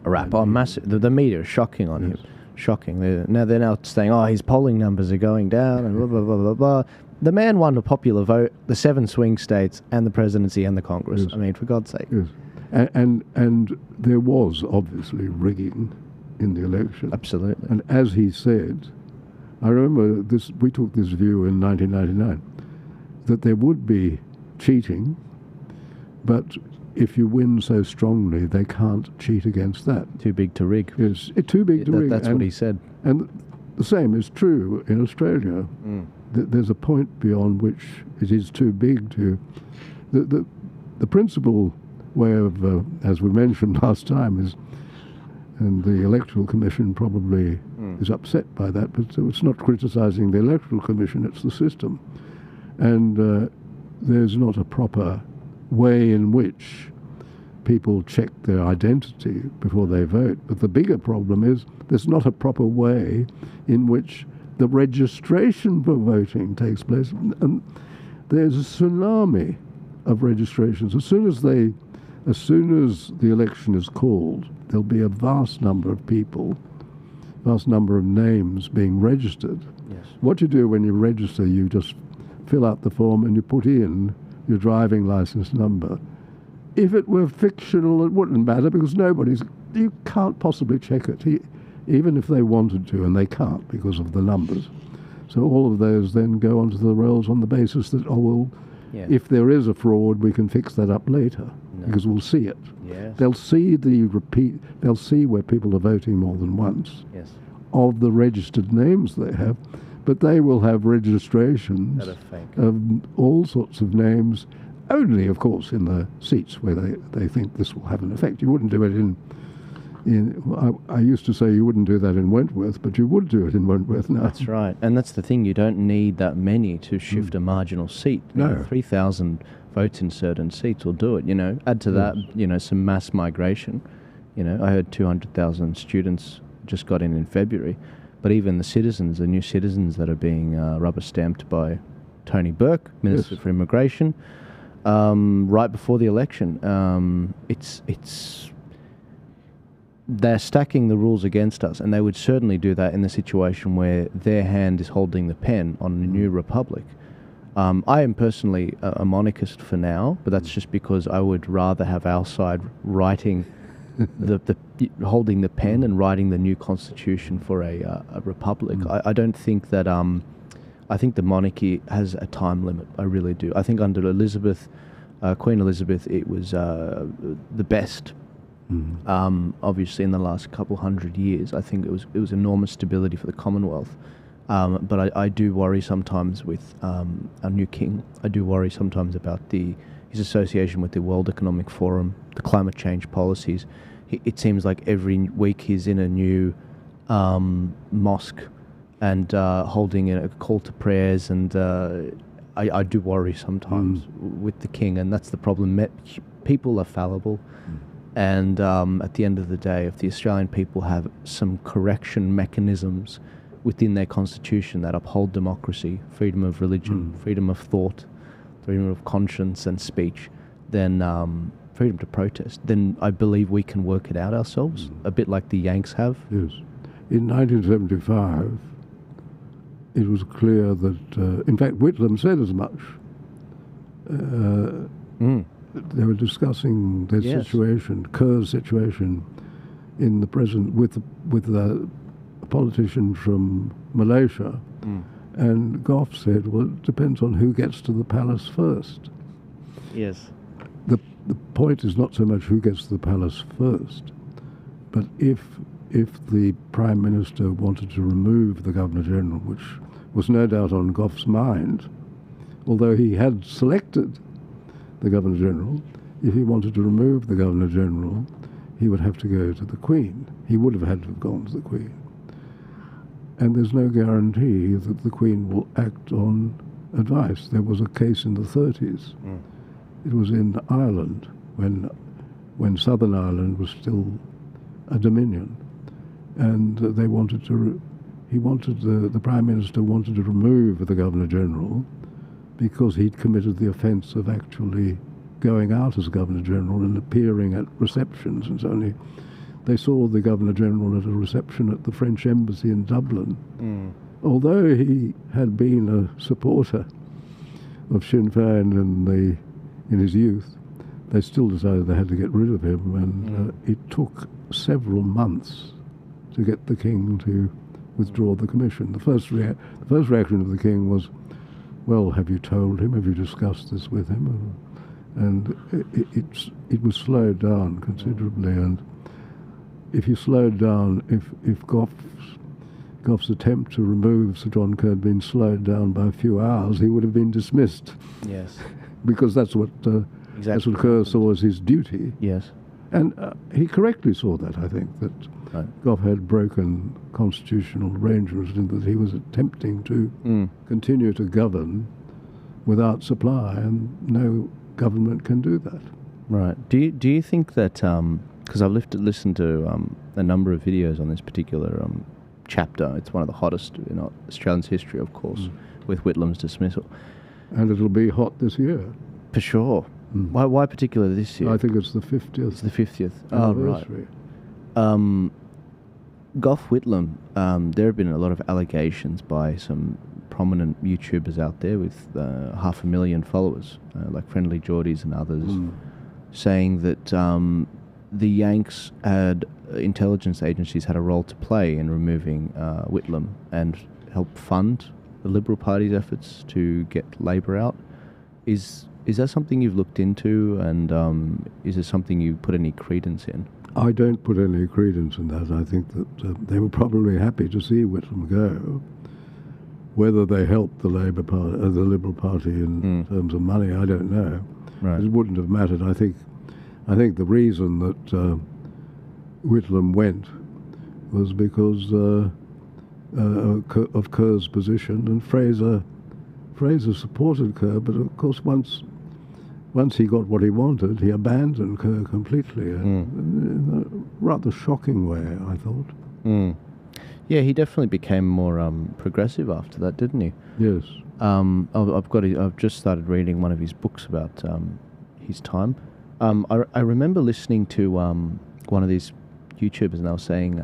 rap. Massive. The media is shocking on him. Shocking. They're now saying, his polling numbers are going down and blah, blah, blah, blah, blah. The man won a popular vote, the 7 swing states, and the presidency and the Congress. Yes. I mean, for God's sake. Yes. And there was obviously rigging in the election. Absolutely. And as he said, I remember this. We took this view in 1999 that there would be cheating, but if you win so strongly, they can't cheat against that. Too big to rig. Yes, too big to rig. That's what he said. And the same is true in Australia. There's a point beyond which it is too big to... The principal way of, as we mentioned last time, is, and the Electoral Commission probably is upset by that, but it's not criticising the Electoral Commission, it's the system. And there's not a proper way in which people check their identity before they vote. But the bigger problem is there's not a proper way in which the registration for voting takes place. And there's a tsunami of registrations. As soon as the election is called, there'll be a vast number of people, vast number of names being registered. Yes. What you do when you register, you just fill out the form and you put in your driving license number. If it were fictional, it wouldn't matter because you can't possibly check it, even if they wanted to, and they can't because of the numbers. So all of those then go onto the rolls on the basis that, if there is a fraud, we can fix that up later because we'll see it. Yes. They'll see they'll see where people are voting more than once Yes. of the registered names they have. But they will have registrations That are fake. of all sorts of names, only, of course, in the seats where they think this will have an effect. You wouldn't do it I used to say you wouldn't do that in Wentworth, but you would do it in Wentworth now. That's right. And that's the thing, you don't need that many to shift a marginal seat. No. 3,000 votes in certain seats will do it, Add to that, some mass migration. I heard 200,000 students just got in February. But even the new citizens that are being rubber stamped by Tony Burke, Minister for Immigration, right before the election, they're stacking the rules against us, and they would certainly do that in the situation where their hand is holding the pen on a new republic. I am personally a monarchist for now, but that's just because I would rather have our side writing holding the pen and writing the new constitution for a republic. I don't think that I think the monarchy has a time limit. I really do. I think under Elizabeth, Queen Elizabeth, it was the best. Obviously, in the last couple hundred years, I think it was enormous stability for the Commonwealth. But I do worry sometimes with our new king. I do worry sometimes about his association with the World Economic Forum, the climate change policies. It seems like every week he's in a new mosque and holding a call to prayers, and I do worry sometimes with the king, and that's the problem. People are fallible. And at the end of the day, if the Australian people have some correction mechanisms within their constitution that uphold democracy, freedom of religion, freedom of thought, freedom of conscience and speech, then freedom to protest, then I believe we can work it out ourselves, a bit like the Yanks have. Yes. In 1975, it was clear that, in fact, Whitlam said as much. They were discussing their situation, Kerr's situation, in the present with a politician from Malaysia, and Gough said, "Well, it depends on who gets to the palace first." Yes. The point is not so much who gets to the palace first, but if the Prime Minister wanted to remove the Governor-General, which was no doubt on Gough's mind, although he had selected the Governor-General, if he wanted to remove the Governor-General, he would have to go to the Queen. He would have had to have gone to the Queen. And there's no guarantee that the Queen will act on advice. There was a case in the 30s. It was in Ireland, when Southern Ireland was still a dominion. And they wanted to, the Prime Minister wanted to remove the Governor-General because he'd committed the offence of actually going out as Governor-General and appearing at receptions. And so they saw the Governor-General at a reception at the French Embassy in Dublin. Although he had been a supporter of Sinn Féin in his youth, they still decided they had to get rid of him, and it took several months to get the king to withdraw the commission. The first reaction of the king was, "Well, have you told him? Have you discussed this with him?" And it was slowed down considerably. And if you slowed down, if Gough's attempt to remove Sir John Kerr had been slowed down by a few hours, he would have been dismissed. Yes. Because that's what Kerr saw as his duty. Yes. And he correctly saw that, I think, that Gough had broken constitutional arrangements and that he was attempting to continue to govern without supply, and no government can do that. Right. Do you think that, because I've listened to a number of videos on this particular chapter, it's one of the hottest in Australia's history, of course, with Whitlam's dismissal. And it'll be hot this year. For sure. Why particularly this year? I think it's the 50th. It's the 50th. Anniversary. Oh, right. Gough Whitlam, there have been a lot of allegations by some prominent YouTubers out there with 500,000 followers, like Friendly Geordies and others, saying that the Yanks intelligence agencies had a role to play in removing Whitlam and help fund the Liberal Party's efforts to get Labor out. Is that something you've looked into, and is it something you put any credence in? I don't put any credence in that. I think that they were probably happy to see Whitlam go. Whether they helped the Labour Party, the Liberal Party in terms of money, I don't know. Right. It wouldn't have mattered. I think the reason that Whitlam went was because of Kerr's position, and Fraser supported Kerr, but of course once he got what he wanted, he abandoned Kerr completely, in a rather shocking way, I thought. Yeah, he definitely became more progressive after that, didn't he? Yes. I've just started reading one of his books about his time. I remember listening to one of these YouTubers, and they were saying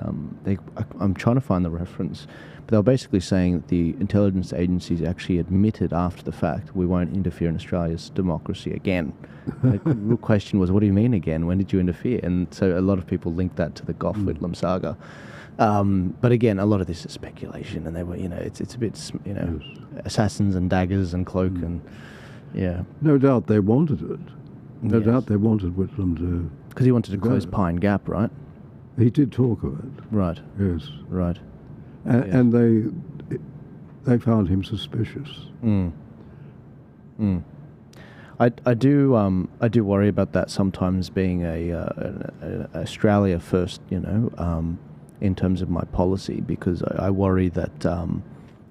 I'm trying to find the reference, but they were basically saying that the intelligence agencies actually admitted after the fact, we won't interfere in Australia's democracy again. The real question was, what do you mean again? When did you interfere? And so a lot of people linked that to the Gough Whitlam saga. But again, a lot of this is speculation, and they were, it's a bit, assassins and daggers and cloak and, yeah. No doubt they wanted it. No doubt they wanted Whitlam to... Because he wanted to close Pine Gap, right? He did talk of it. Right. Yes. Right. And they found him suspicious. I do worry about that sometimes, being a Australia first, in terms of my policy, because I worry that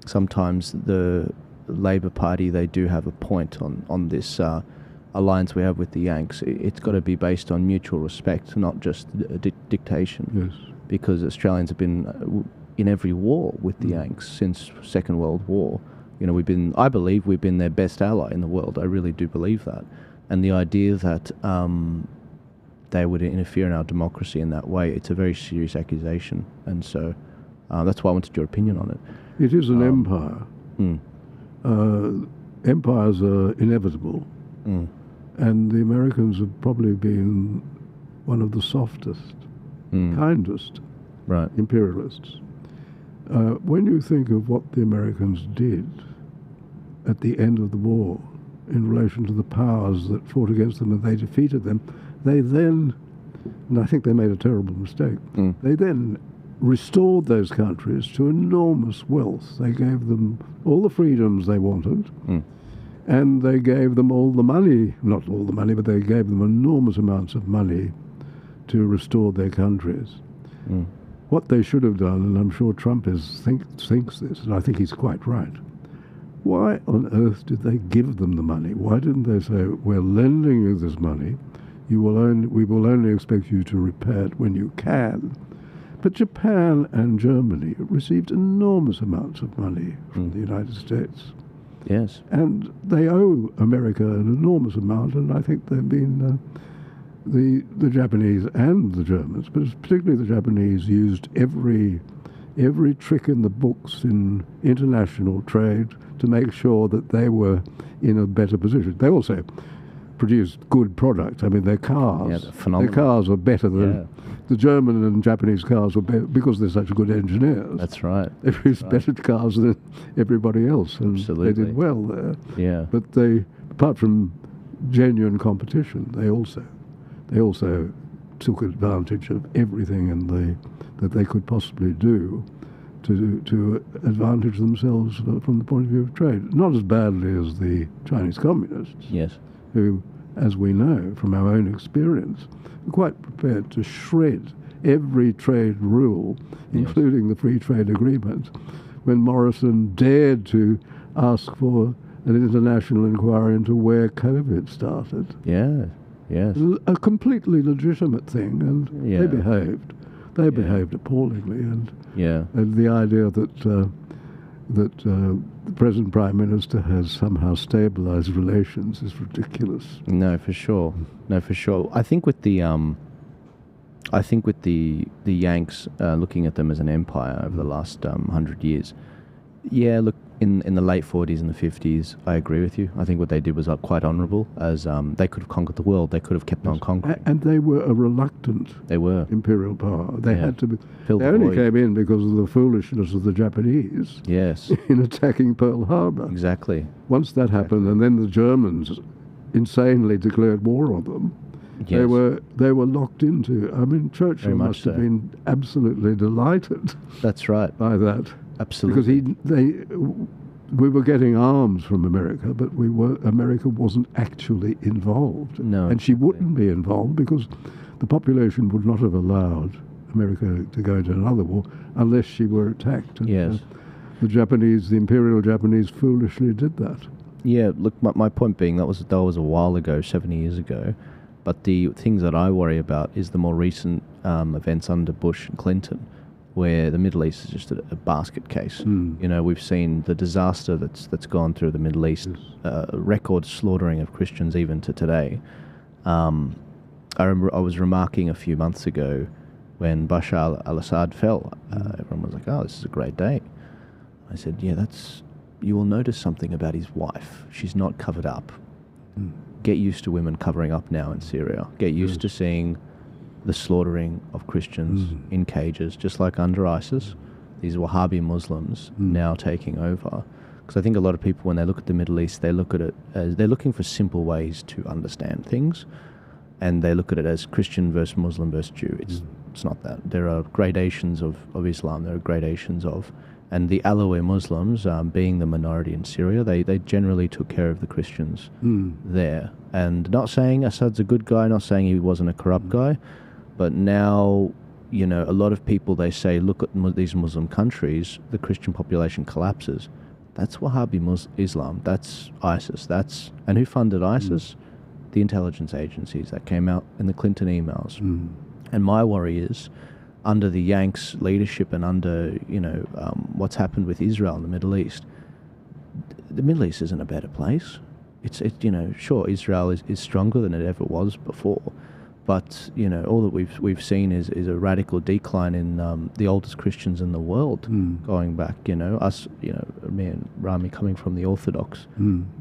sometimes the Labor Party, they do have a point on this alliance we have with the Yanks. It's got to be based on mutual respect, not just dictation. Yes. Because Australians have been in every war with the Yanks since Second World War. I believe we've been their best ally in the world. I really do believe that. And the idea that they would interfere in our democracy in that way, it's a very serious accusation. And so that's why I wanted your opinion on it. It is an empire. Empires are inevitable. And the Americans have probably been one of the softest, kindest imperialists. When you think of what the Americans did at the end of the war in relation to the powers that fought against them and they defeated them, they then, and I think they made a terrible mistake, they then restored those countries to enormous wealth. They gave them all the freedoms they wanted, and they gave them all the money, not all the money, but they gave them enormous amounts of money to restore their countries. What they should have done, and I'm sure Trump thinks this, and I think he's quite right, why on earth did they give them the money? Why didn't they say, we're lending you this money, we will only expect you to repay it when you can? But Japan and Germany received enormous amounts of money from the United States. Yes. And they owe America an enormous amount, and I think they've been... The Japanese and the Germans, but particularly the Japanese, used every trick in the books in international trade to make sure that they were in a better position. They also produced good products. I mean, their cars, were better than the German and Japanese cars were better because they're such good engineers. That's right. They produced better cars than everybody else, and Absolutely. they did well there. Yeah. But they, apart from genuine competition, they also took advantage of everything that they could possibly do to advantage themselves from the point of view of trade. Not as badly as the Chinese communists, Yes. who, as we know from our own experience, were quite prepared to shred every trade rule, including the free trade agreement, when Morrison dared to ask for an international inquiry into where COVID started. Yeah. Yes. A completely legitimate thing, and they behaved. They behaved appallingly, and the idea that the present Prime Minister has somehow stabilised relations is ridiculous. No, for sure. I think with the Yanks, looking at them as an empire over the last 100 years. Yeah, look, in the late 40s and the 50s, I agree with you. I think what they did was quite honourable, as they could have conquered the world. They could have kept on conquering. And they were a reluctant imperial power. They had to be... They only came in because of the foolishness of the Japanese in attacking Pearl Harbor. Exactly. Once that happened, and then the Germans insanely declared war on them, they were locked into... I mean, Churchill must have been absolutely delighted. That's right. By that. Absolutely. Because we were getting arms from America, but America wasn't actually involved. No, and she exactly. wouldn't be involved because the population would not have allowed America to go into another war unless she were attacked. And, Yes. the Imperial Japanese foolishly did that. Yeah, look, my point being that was a while ago, 70 years ago. But the things that I worry about is the more recent events under Bush and Clinton, where the Middle East is just a basket case. You know, we've seen the disaster that's gone through the Middle East, record slaughtering of Christians even to today. I remember I was remarking a few months ago when Bashar al-Assad fell. Everyone was like, "Oh, this is a great day." I said, "Yeah, you will notice something about his wife. She's not covered up. Get used to women covering up now in Syria. Get used to seeing the slaughtering of Christians in cages, just like under ISIS. These Wahhabi Muslims now taking over." Because I think a lot of people, when they look at the Middle East, they look at it as they're looking for simple ways to understand things, and they look at it as Christian versus Muslim versus Jew. It's not that. There are gradations of Islam. There are gradations of, and the Alawi Muslims, being the minority in Syria, they generally took care of the Christians there. And not saying Assad's a good guy, not saying he wasn't a corrupt guy, but now, you know, a lot of people, they say, look at these Muslim countries, the Christian population collapses. That's Wahhabi Islam. That's ISIS. And who funded ISIS? The intelligence agencies that came out in the Clinton emails. And my worry is, under the Yanks' leadership and under, you know, what's happened with Israel in the Middle East, the Middle East isn't a better place. It's you know, sure, Israel is stronger than it ever was before, but, you know, all that we've seen is a radical decline in the oldest Christians in the world, going back, you know, us, you know, me and Rami coming from the Orthodox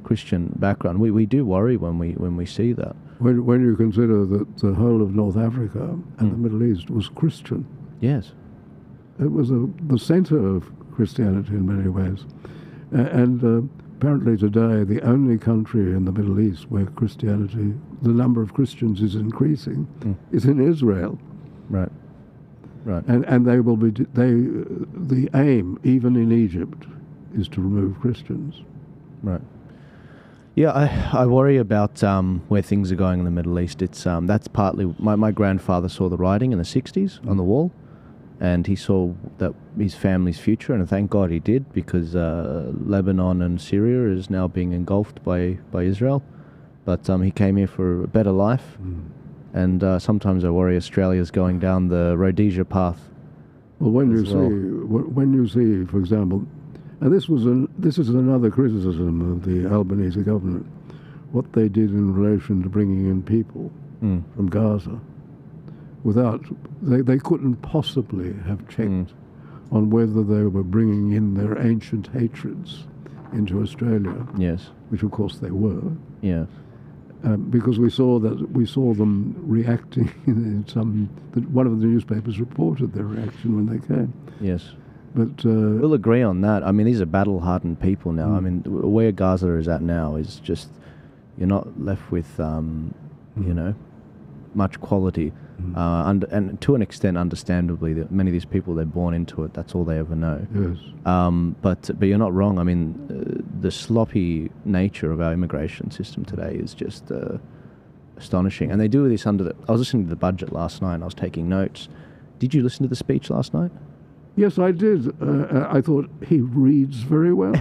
Christian background. We do worry when we see that. When you consider that the whole of North Africa and the Middle East was Christian. Yes. It was the center of Christianity in many ways. And apparently today, the only country in the Middle East where Christianity, the number of Christians is increasing, is in Israel. Right. And they will be, the aim, even in Egypt, is to remove Christians. Right. Yeah, I worry about where things are going in the Middle East. It's that's partly my grandfather saw the writing in the 60s on the wall, and he saw that his family's future, and thank God he did, because Lebanon and Syria is now being engulfed by Israel. But he came here for a better life, and sometimes I worry Australia's going down the Rhodesia path. Well, when you see, for example, and this is another criticism of the Albanese government, what they did in relation to bringing in people from Gaza. They couldn't possibly have checked on whether they were bringing in their ancient hatreds into Australia. Yes. Which of course they were. Yeah. Because we saw them reacting in one of the newspapers reported their reaction when they came. Yes. But we'll agree on that. I mean, these are battle-hardened people now. I mean, where Gaza is at now is just, you're not left with, you know, much quality. And to an extent, understandably, that many of these people, they're born into it. That's all they ever know. Yes. But you're not wrong. I mean, the sloppy nature of our immigration system today is just astonishing. And they do this under I was listening to the budget last night, and I was taking notes. Did you listen to the speech last night? Yes, I did. I thought he reads very well.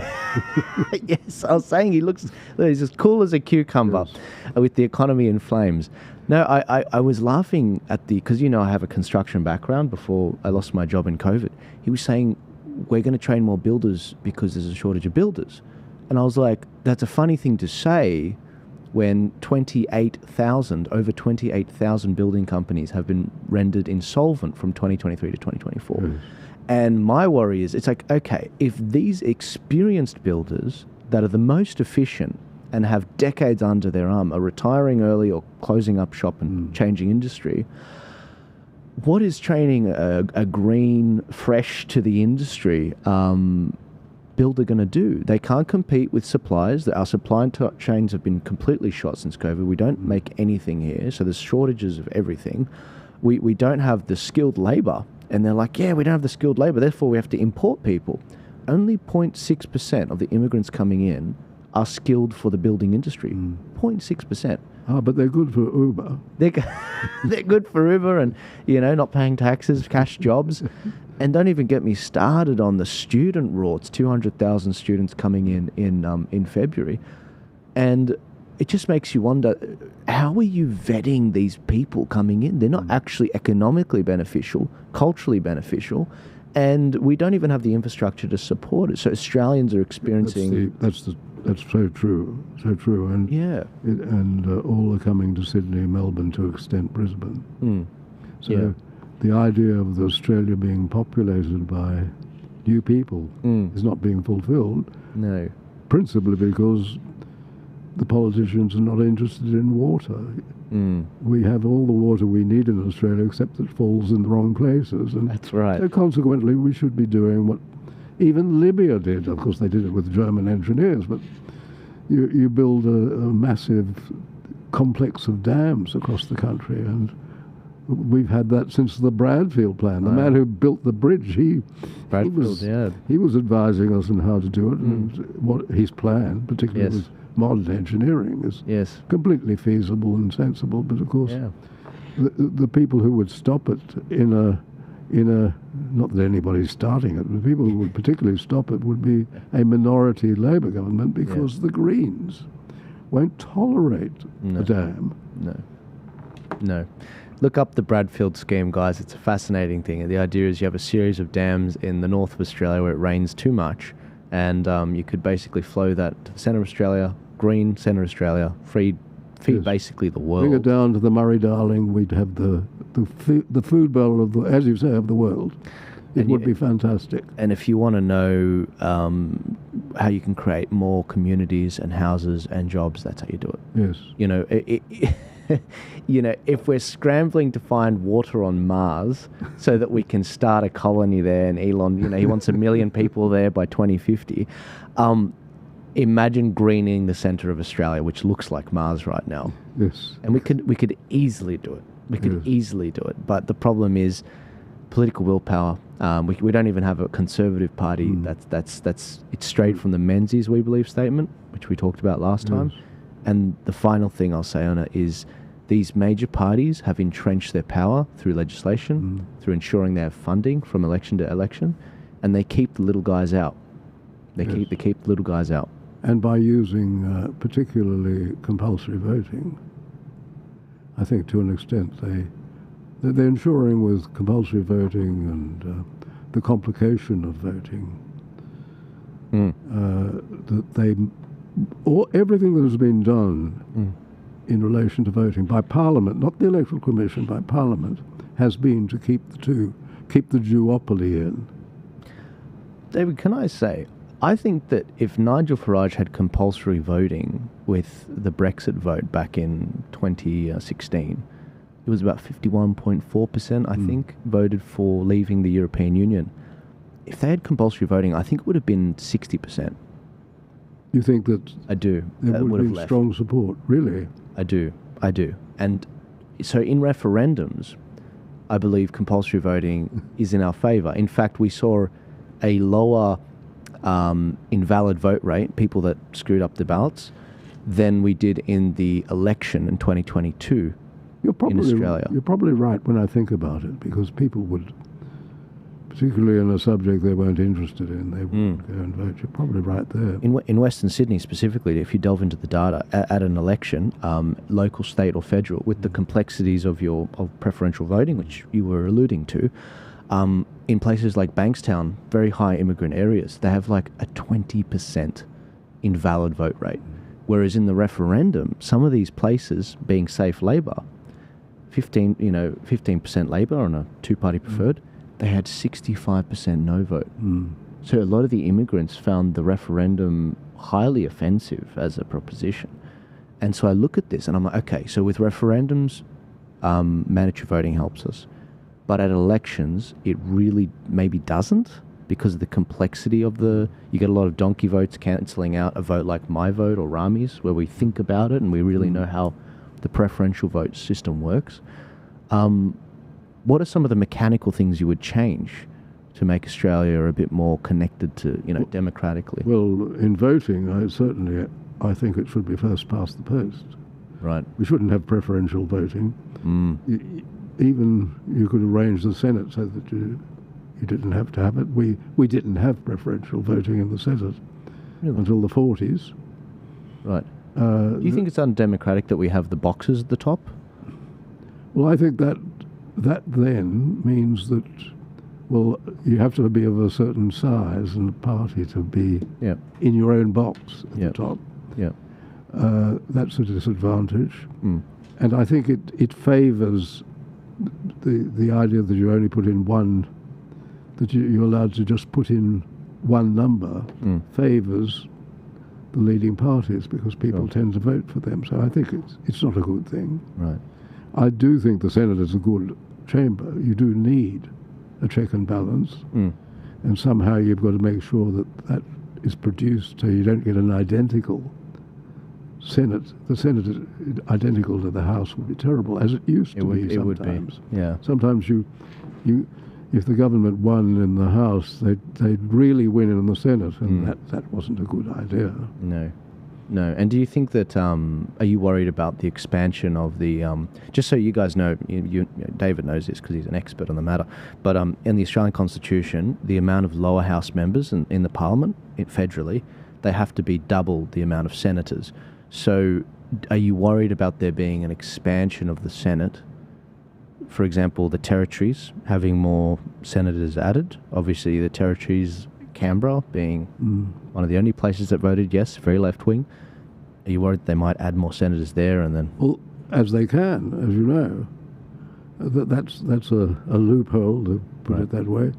Yes, I was saying he's as cool as a cucumber, with the economy in flames. No, I was laughing at because, you know, I have a construction background before I lost my job in COVID. He was saying, we're going to train more builders because there's a shortage of builders. And I was like, that's a funny thing to say when over 28,000 building companies have been rendered insolvent from 2023 to 2024. Mm. And my worry is, it's like, okay, if these experienced builders that are the most efficient and have decades under their arm are retiring early or closing up shop and changing industry, what is training a green, fresh to the industry builder going to do? They can't compete with suppliers. Our supply chains have been completely shot since COVID. We don't make anything here, so there's shortages of everything. We don't have the skilled labor. And they're like, yeah, we don't have the skilled labor, therefore we have to import people. only 0.6% of the immigrants coming in are skilled for the building industry. 0.6%. Ah, but they're good for Uber. They're good for Uber and, not paying taxes, cash jobs. And don't even get me started on the student rorts, 200,000 students coming in February. And it just makes you wonder, how are you vetting these people coming in? They're not actually economically beneficial, culturally beneficial, and we don't even have the infrastructure to support it. So Australians are experiencing... That's so true, and yeah, all are coming to Sydney, Melbourne, to extent Brisbane. So the idea of Australia being populated by new people is not being fulfilled. No, principally because the politicians are not interested in water. We have all the water we need in Australia, except it falls in the wrong places. And that's right. So consequently, we should be doing what even Libya did. Of course, they did it with German engineers, but you build a massive complex of dams across the country, and we've had that since the Bradfield plan. The man who built the bridge, he was advising us on how to do it, and what his plan, particularly with modern engineering, is completely feasible and sensible. But of course, the people who would stop it in a not that anybody's starting it, but people who would particularly stop it would be a minority Labor government, because the Greens won't tolerate a dam. No. Look up the Bradfield scheme, guys. It's a fascinating thing. And the idea is you have a series of dams in the north of Australia where it rains too much, and you could basically flow that to the centre of Australia, green centre of Australia, feed basically the world. Bring it down to the Murray-Darling, we'd have the food bowl of as you say, of the world. It would be fantastic. And if you want to know how you can create more communities and houses and jobs, that's how you do it. Yes. If we're scrambling to find water on Mars so that we can start a colony there, and Elon, he wants 1 million people there by 2050. Imagine greening the centre of Australia, which looks like Mars right now. Yes. And we could easily do it. Easily do it. But the problem is political willpower. We don't even have a Conservative Party. It's straight from the Menzies We Believe statement, which we talked about last time. And the final thing I'll say on it is these major parties have entrenched their power through legislation, through ensuring they have funding from election to election, and they keep the little guys out. They keep the little guys out. And by using particularly compulsory voting, I think to an extent they're ensuring with compulsory voting and the complication of voting that everything that has been done in relation to voting by Parliament, not the Electoral Commission, by Parliament, has been to keep the duopoly in. David, can I say, I think that if Nigel Farage had compulsory voting with the Brexit vote back in 2016, it was about 51.4%, I think, voted for leaving the European Union. If they had compulsory voting, I think it would have been 60%. You think that? I do. There would have been strong support, really? I do. And so in referendums, I believe compulsory voting is in our favour. In fact, we saw a lower invalid vote rate, people that screwed up the ballots, than we did in the election in 2022 in Australia. You're probably right when I think about it, because people would, particularly in a subject they weren't interested in, they would go and vote. You're probably right there. In Western Sydney specifically, if you delve into the data, at an election, local, state or federal, with the complexities of preferential voting, which you were alluding to, in places like Bankstown, very high immigrant areas, they have like a 20% invalid vote rate. Whereas in the referendum, some of these places, being safe Labor, 15% Labor on a two-party preferred, they had 65% no vote. So a lot of the immigrants found the referendum highly offensive as a proposition. And so I look at this and I'm like, okay, so with referendums, mandatory voting helps us. But at elections, it really maybe doesn't, because of the complexity of you get a lot of donkey votes cancelling out a vote like my vote or Rami's, where we think about it and we really know how the preferential vote system works. What are some of the mechanical things you would change to make Australia a bit more connected to, democratically? Well, in voting, I think it should be first past the post. Right. We shouldn't have preferential voting. Even you could arrange the Senate so that you didn't have to have it. We didn't have preferential voting in the Senate until the 40s. Right. Do you think it's undemocratic that we have the boxes at the top? Well, I think that then means that, well, you have to be of a certain size and a party to be in your own box at the top. Yeah. That's a disadvantage. And I think it favours the idea that you only put in one, that you're allowed to just put in one number, favours the leading parties because people tend to vote for them. So I think it's not a good thing. Right. I do think the Senate is a good chamber. You do need a check and balance, and somehow you've got to make sure that is produced so you don't get an identical Senate. The Senate is identical to the House would be terrible, as it used to be sometimes. It would be, yeah. Sometimes you if the government won in the House, they'd really win in the Senate, and that wasn't a good idea. No. And do you think that, are you worried about the expansion of the, just so you guys know, David knows this because he's an expert on the matter, but in the Australian Constitution, the amount of lower house members in the Parliament, federally, they have to be double the amount of senators. So are you worried about there being an expansion of the Senate? For example, the territories having more senators added. Obviously, the territories, Canberra being one of the only places that voted yes, very left-wing. Are you worried they might add more senators there and then... Well, as they can, as you know. That's a loophole, to put it that way.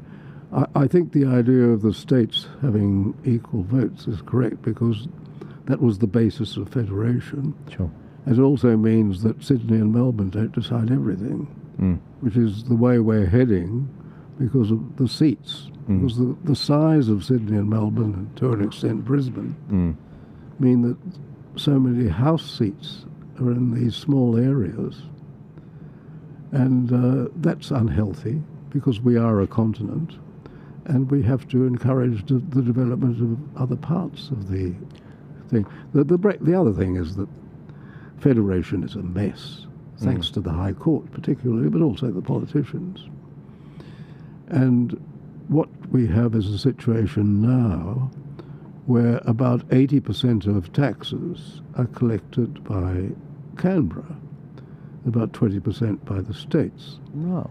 I think the idea of the states having equal votes is correct because that was the basis of federation. Sure. It also means that Sydney and Melbourne don't decide everything, which is the way we're heading because of the seats. Because the size of Sydney and Melbourne, and to an extent Brisbane, mean that so many House seats are in these small areas. And that's unhealthy because we are a continent and we have to encourage the development of other parts of the thing. The other thing is that federation is a mess, thanks to the High Court particularly, but also the politicians. And what we have is a situation now where about 80% of taxes are collected by Canberra, about 20% by the states. Wow.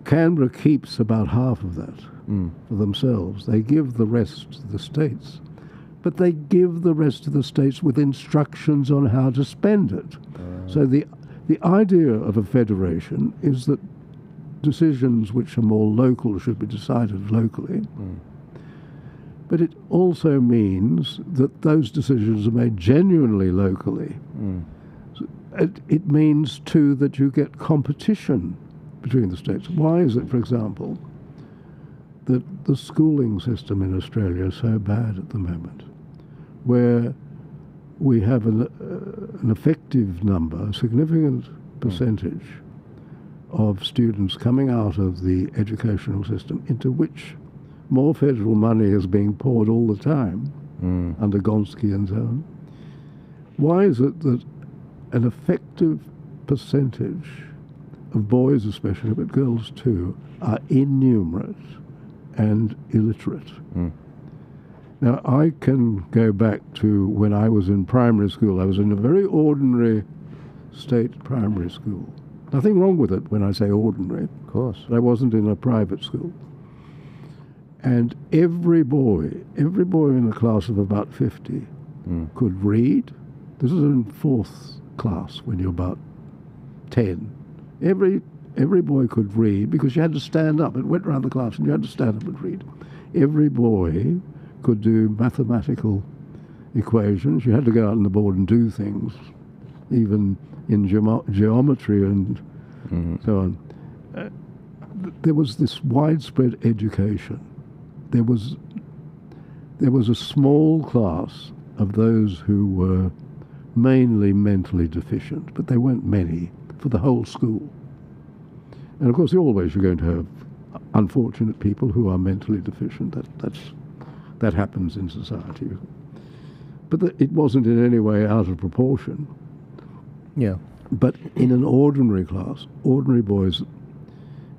Canberra keeps about half of that for themselves. They give the rest to the states, but they give the rest to the states with instructions on how to spend it. So the idea of a federation is that decisions which are more local should be decided locally. But it also means that those decisions are made genuinely locally. It means, too, that you get competition between the states. Why is it, for example, that the schooling system in Australia is so bad at the moment, where we have an effective number, a significant percentage of students coming out of the educational system into which more federal money is being poured all the time under Gonski and so on? Why is it that an effective percentage of boys especially, but girls too, are innumerate and illiterate? Now, I can go back to when I was in primary school. I was in a very ordinary state primary school. Nothing wrong with it when I say ordinary. Of course. But I wasn't in a private school. And every boy in a class of about 50 could read. This is in fourth class when you're about 10. Every boy could read because you had to stand up. It went around the class and you had to stand up and read. Every boy could do mathematical equations. You had to go out on the board and do things, even in geometry and so on. There was this widespread education. There was a small class of those who were mainly mentally deficient, but they weren't many for the whole school. And of course, always you're going to have unfortunate people who are mentally deficient. That happens in society. But it wasn't in any way out of proportion. Yeah. But in an ordinary class, ordinary boys,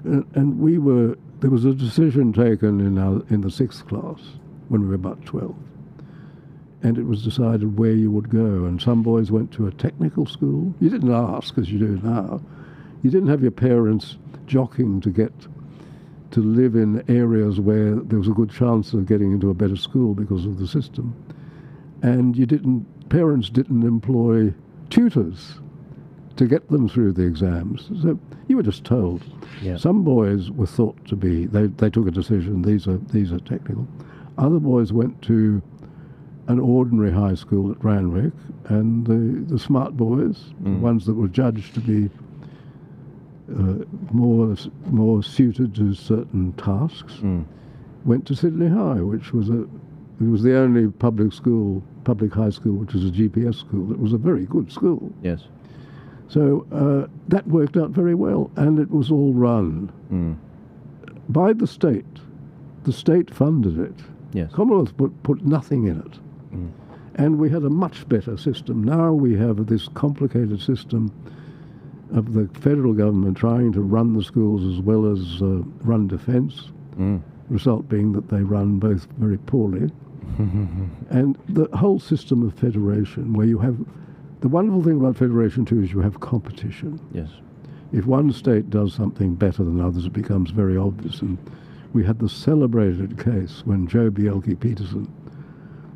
and there was a decision taken in the 6th class when we were about 12, and it was decided where you would go, and some boys went to a technical school. You didn't ask, as you do now. You didn't have your parents jockeying to get to live in areas where there was a good chance of getting into a better school because of the system. And parents didn't employ tutors to get them through the exams. So you were just told. Yeah. Some boys were thought to be, they took a decision, these are technical. Other boys went to an ordinary high school at Randwick, and the smart boys, the ones that were judged to be more suited to certain tasks, went to Sydney High, which was the only public high school which was a GPS school. It was a very good school. Yes. So that worked out very well, and it was all run by the state. The state funded it. Yes. Commonwealth put nothing in it. And we had a much better system. Now we have this complicated system of the federal government trying to run the schools as well as run defence. Result being that they run both very poorly. And the whole system of federation, where you have... The wonderful thing about federation, too, is you have competition. Yes. If one state does something better than others, it becomes very obvious. And we had the celebrated case when Joe Bjelke-Petersen,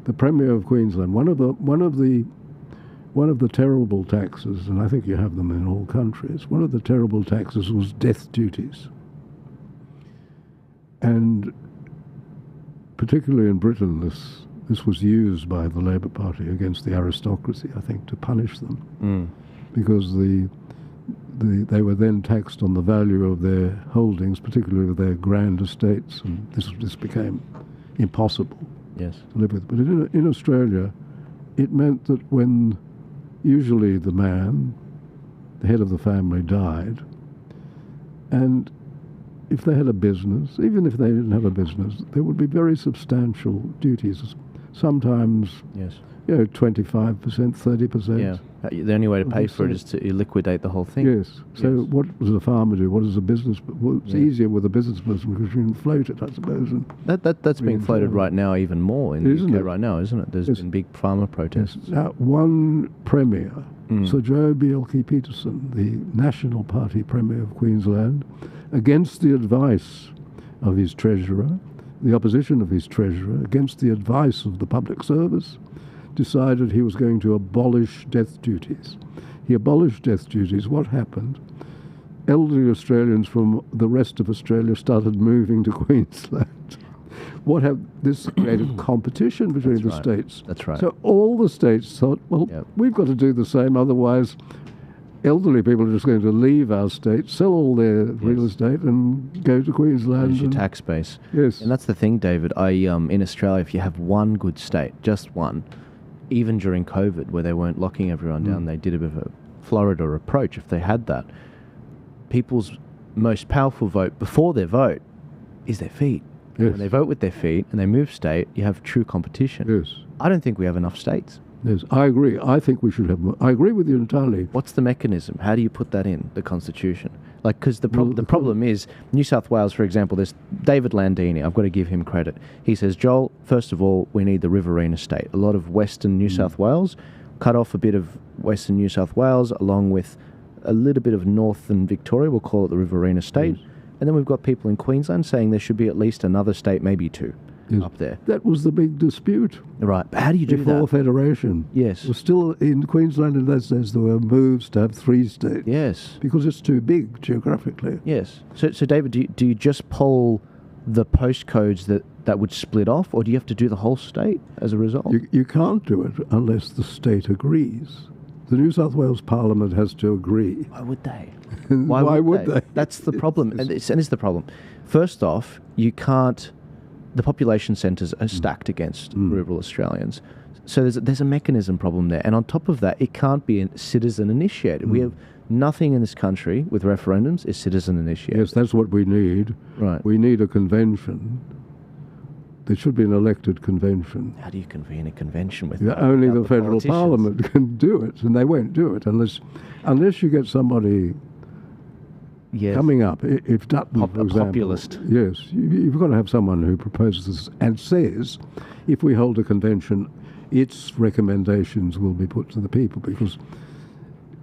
the Premier of Queensland, one of the terrible taxes, and I think you have them in all countries, one of the terrible taxes was death duties. And particularly in Britain, this was used by the Labour Party against the aristocracy, I think, to punish them, because they were then taxed on the value of their holdings, particularly of their grand estates, and this became impossible to live with. But in Australia, it meant that when usually the man, the head of the family, died, and if they had a business, even if they didn't have a business, there would be very substantial duties. Sometimes, 25%, 30%. Yeah. The only way to pay for it is to liquidate the whole thing. Yes. So what does a farmer do? What does a business... Well, it's easier with a business person because you can float it, I suppose. And that's being floated right now even more in the UK right now, isn't it? There's been big farmer protests. Yes. Now, one Premier, Sir Joe Bjelke-Petersen, the National Party Premier of Queensland, against the advice of his Treasurer, the opposition of his Treasurer, against the advice of the public service, decided he was going to abolish death duties. He abolished death duties. What happened? Elderly Australians from the rest of Australia started moving to Queensland. This created competition between the states. That's right. So all the states thought, well, we've got to do the same, otherwise elderly people are just going to leave our state, sell all their real estate and go to Queensland. There's your tax base. Yes. And that's the thing, David. In Australia, if you have one good state, just one, even during COVID, where they weren't locking everyone down, they did a bit of a Florida approach. If they had that, people's most powerful vote before their vote is their feet. Yes. When they vote with their feet and they move state, you have true competition. Yes. I don't think we have enough states. Yes, I agree. I think we should have more. I agree with you entirely. What's the mechanism? How do you put that in the Constitution? Like, because the problem is, New South Wales, for example, there's David Landini. I've got to give him credit. He says, Joel, first of all, we need the Riverina state. A lot of Western New South Wales, cut off a bit of Western New South Wales, along with a little bit of Northern Victoria, we'll call it the Riverina state. Yes. And then we've got people in Queensland saying there should be at least another state, maybe two. Yes. Up there. That was the big dispute. Right. But how do you do that? Before federation. Yes. It was still in Queensland in that sense there were moves to have 3 states. Yes. Because it's too big geographically. Yes. So David, do you just poll the postcodes that would split off, or do you have to do the whole state as a result? You can't do it unless the state agrees. The New South Wales Parliament has to agree. Why would they? Why would they? That's the problem. And it's the problem. First off, you can't... The population centres are stacked against rural Australians. So there's a mechanism problem there. And on top of that, it can't be citizen initiated. We have Nothing in this country with referendums is citizen initiated. Yes, that's what we need. Right. We need a convention. There should be an elected convention. How do you convene a convention with Only without the federal politicians? parliament can do it, and they won't do it unless you get somebody Yes. coming up. If Dutton, for example, populist. yes, you've got to have someone who proposes and says, if we hold a convention, its recommendations will be put to the people, because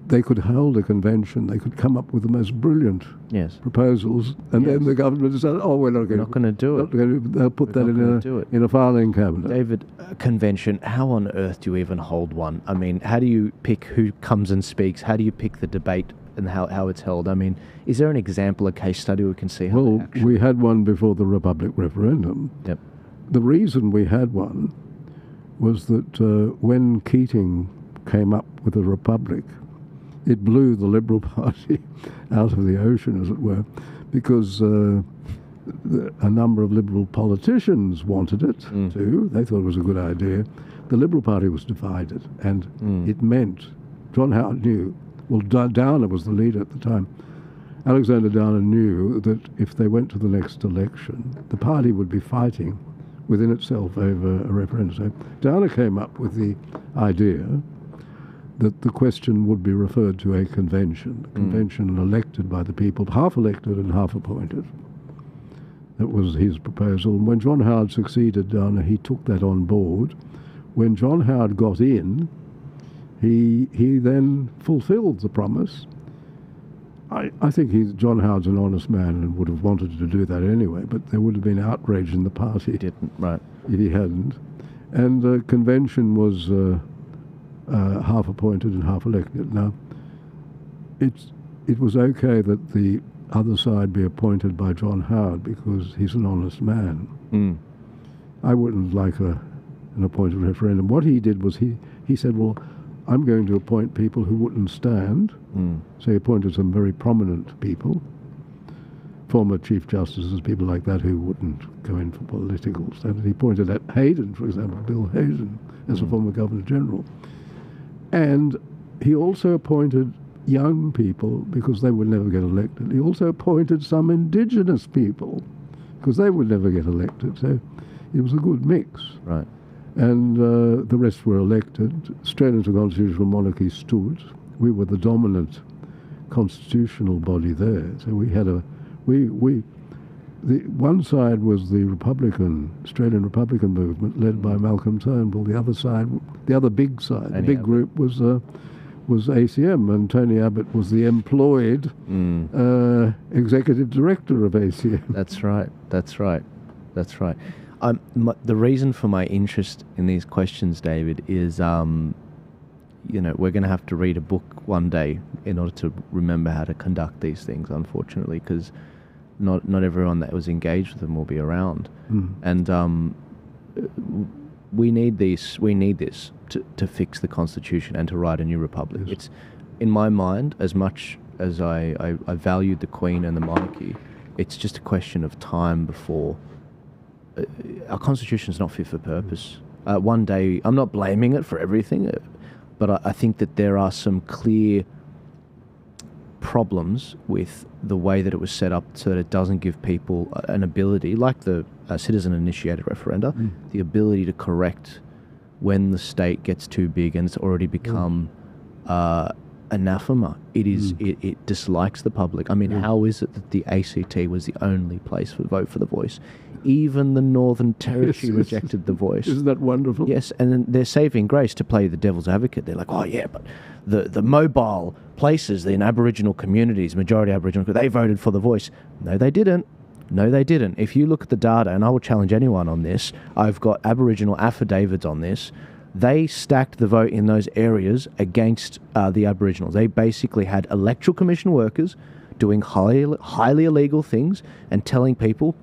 they could hold a convention, they could come up with the most brilliant Yes. proposals, and then the government said, "Oh, we're not going to do it. They'll put We're that not gonna do it. in a filing cabinet." David, a convention, how on earth do you even hold one? I mean, how do you pick who comes and speaks? How do you pick the debate and how it's held? I mean, is there an example, a case study we can see how Well, they actually... we had one before the Republic referendum. Yep. The reason we had one was that when Keating came up with a republic, it blew the Liberal Party out of the ocean, as it were, because a number of Liberal politicians wanted it too. They thought it was a good idea. The Liberal Party was divided, and it meant, John Howard knew, well, Downer was the leader at the time. Alexander Downer knew that if they went to the next election, the party would be fighting within itself over a referendum. So Downer came up with the idea that the question would be referred to a convention, elected by the people, half elected and half appointed. That was his proposal. And when John Howard succeeded Downer, he took that on board. When John Howard got in, he then fulfilled the promise. I think John Howard's an honest man and would have wanted to do that anyway, but there would have been outrage in the party Didn't, right. if he hadn't. And the convention was half appointed and half elected. Now, it was okay that the other side be appointed by John Howard because he's an honest man. I wouldn't like an appointed referendum. What he did was he said, well, I'm going to appoint people who wouldn't stand. So he appointed some very prominent people, former Chief Justices, people like that who wouldn't go in for political standard. He pointed at Hayden, for example, Bill Hayden, as a former Governor General. And he also appointed young people because they would never get elected. He also appointed some Indigenous people because they would never get elected. So it was a good mix. Right. And the rest were elected. Straight into constitutional monarchy stood. We were the dominant constitutional body there. So we had the one side was the Australian Republican movement led by Malcolm Turnbull. The other side, the other big side, the big group was ACM, and Tony Abbott was the employed executive director of ACM. That's right. That's right. That's right. The reason for my interest in these questions, David, is we're going to have to read a book one day in order to remember how to conduct these things, unfortunately, because not everyone that was engaged with them will be around. And we need this to fix the Constitution and to write a new republic. Yes. It's, in my mind, as much as I valued the Queen and the monarchy, it's just a question of time before our Constitution is not fit for purpose. One day, I'm not blaming it for everything, but I think that there are some clear problems with the way that it was set up so that it doesn't give people an ability, like the citizen-initiated referenda, the ability to correct when the state gets too big and it's already become anathema. It dislikes the public. I mean, how is it that the ACT was the only place for vote for the voice? Even the Northern Territory rejected the voice. Isn't that wonderful? Yes, and then they're saving grace to play the devil's advocate. They're like, oh yeah, but the mobile places in Aboriginal communities, majority Aboriginal, they voted for the voice. No, they didn't. No, they didn't. If you look at the data, and I will challenge anyone on this, I've got Aboriginal affidavits on this, they stacked the vote in those areas against the Aboriginals. They basically had electoral commission workers doing highly illegal things and telling people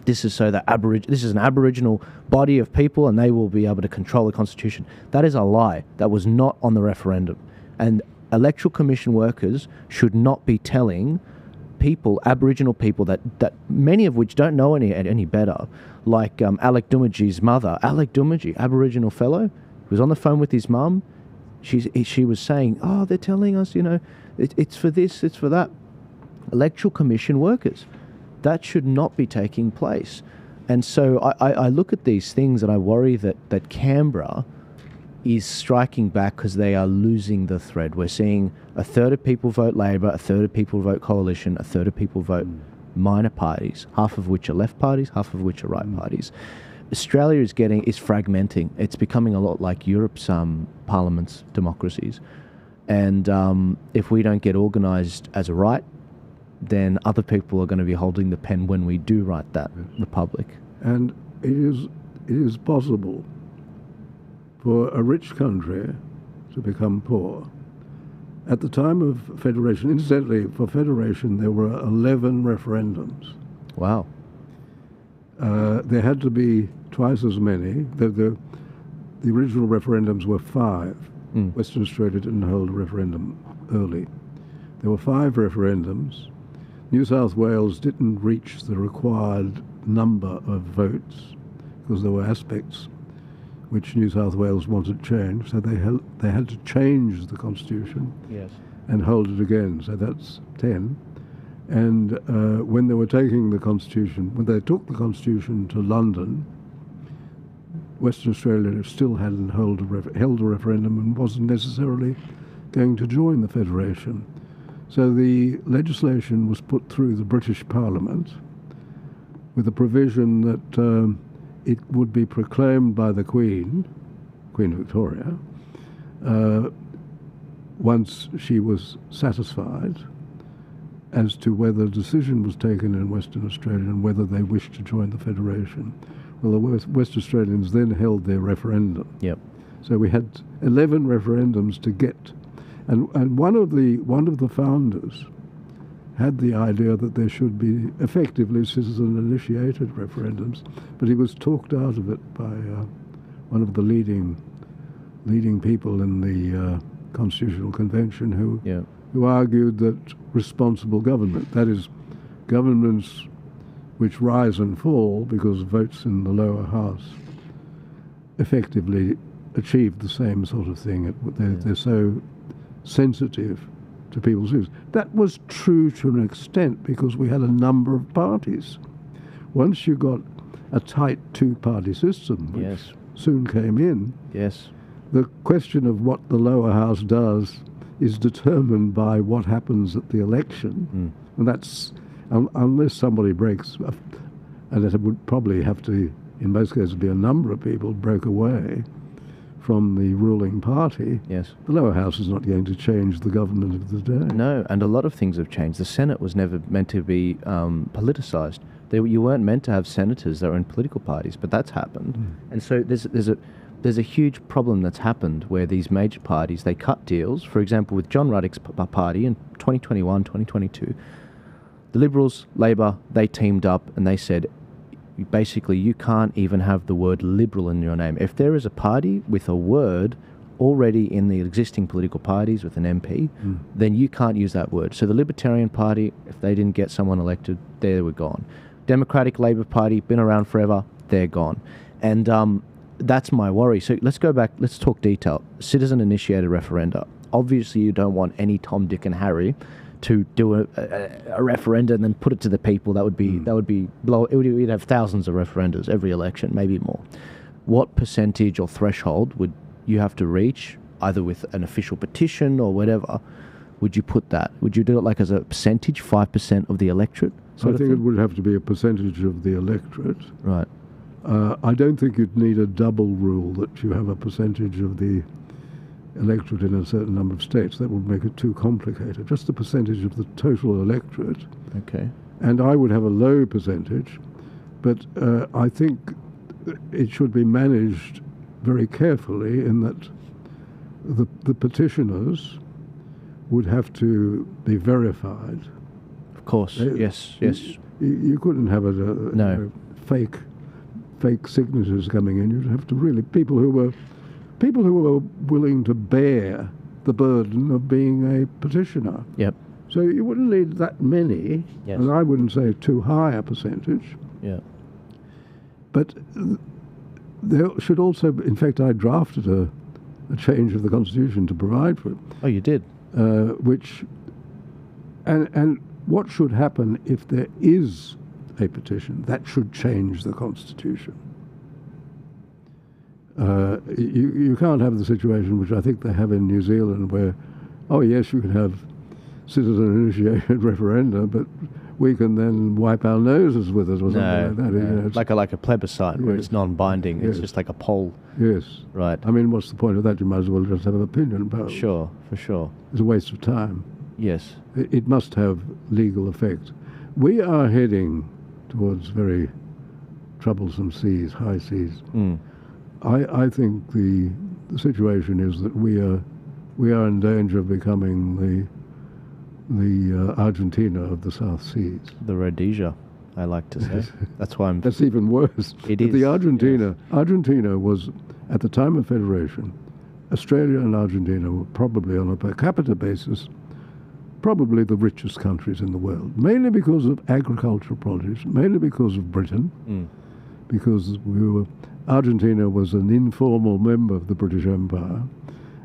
this is so that this is an Aboriginal body of people and they will be able to control the Constitution. That is a lie. That was not on the referendum. And electoral commission workers should not be telling people, Aboriginal people, that many of which don't know any better, like Alec Doomadgee's mother. Alec Doomadgee, Aboriginal fellow, was on the phone with his mum. She was saying, oh, they're telling us, It's for this, it's for that. Electoral Commission workers. That should not be taking place. And so I look at these things and I worry that Canberra is striking back because they are losing the thread. We're seeing a third of people vote Labor, a third of people vote Coalition, a third of people vote minor parties, half of which are left parties, half of which are right parties. Australia is fragmenting. It's becoming a lot like Europe's parliaments, democracies. And if we don't get organised as a right, then other people are going to be holding the pen when we do write that republic. And it is possible for a rich country to become poor. At the time of Federation, incidentally, for Federation, there were 11 referendums. Wow. There had to be twice as many. The original referendums were 5. Western Australia didn't hold a referendum early. There were 5 referendums. New South Wales didn't reach the required number of votes because there were aspects which New South Wales wanted changed, so they had to change the constitution and hold it again. So that's 10. And when they were taking the constitution, when they took the constitution to London, Western Australia still hadn't held a referendum and wasn't necessarily going to join the Federation. So the legislation was put through the British Parliament with a provision that it would be proclaimed by the Queen Victoria, once she was satisfied as to whether a decision was taken in Western Australia and whether they wished to join the Federation. Well, the West Australians then held their referendum. Yep. So we had 11 referendums to get, and one of the founders had the idea that there should be effectively citizen-initiated referendums, but he was talked out of it by one of the leading people in the Constitutional Convention who argued that responsible government, that is, governments which rise and fall because votes in the lower house effectively achieve the same sort of thing. They're so sensitive to people's views. That was true to an extent because we had a number of parties. Once you got a tight two-party system, which soon came in, the question of what the lower house does is determined by what happens at the election. And that's, unless somebody breaks, and it would probably have to, in most cases, be a number of people broke away from the ruling party, the lower house is not going to change the government of the day. No, and a lot of things have changed. The Senate was never meant to be politicised. You weren't meant to have senators that were in political parties, but that's happened. And so there's a huge problem that's happened where these major parties, they cut deals. For example, with John Ruddick's party in 2021, 2022, the Liberals, Labor, they teamed up and they said, basically, you can't even have the word Liberal in your name. If there is a party with a word already in the existing political parties with an MP, then you can't use that word. So the Libertarian Party, if they didn't get someone elected, they were gone. Democratic Labor Party, been around forever, they're gone. And that's my worry. So let's go back, let's talk detail. Citizen-initiated referenda. Obviously, you don't want any Tom, Dick and Harry to do a referendum and then put it to the people. That would be we'd have thousands of referendums every election, maybe more. What percentage or threshold would you have to reach, either with an official petition or whatever? Would you put that? Would you do it like as a percentage, 5% of the electorate? I think it would have to be a percentage of the electorate. Right. I don't think you'd need a double rule that you have a percentage of the electorate in a certain number of states. That would make it too complicated. Just the percentage of the total electorate. Okay. And I would have a low percentage, but I think it should be managed very carefully in that the petitioners would have to be verified. Of course, yes. You couldn't have fake signatures coming in. You'd have to really people who were willing to bear the burden of being a petitioner. Yep. So you wouldn't need that many, and I wouldn't say too high a percentage. Yeah. But there should also, in fact, I drafted a change of the Constitution to provide for it. Oh, you did? Which And what should happen if there is a petition? That should change the Constitution. You can't have the situation which I think they have in New Zealand where, oh yes, you can have citizen-initiated referenda, but we can then wipe our noses with it or something like that. No. You know, like a plebiscite where it's non-binding. It's just like a poll. Yes. Right. I mean, what's the point of that? You might as well just have an opinion poll. Sure, for sure. It's a waste of time. Yes. It must have legal effect. We are heading towards very troublesome seas, high seas. I think the situation is that we are in danger of becoming the Argentina of the South Seas. The Rhodesia, I like to say. That's why I'm... That's even worse. It is. The Argentina was, at the time of Federation, Australia and Argentina were probably on a per capita basis, probably the richest countries in the world, mainly because of agricultural produce, mainly because of Britain, because Argentina was an informal member of the British Empire,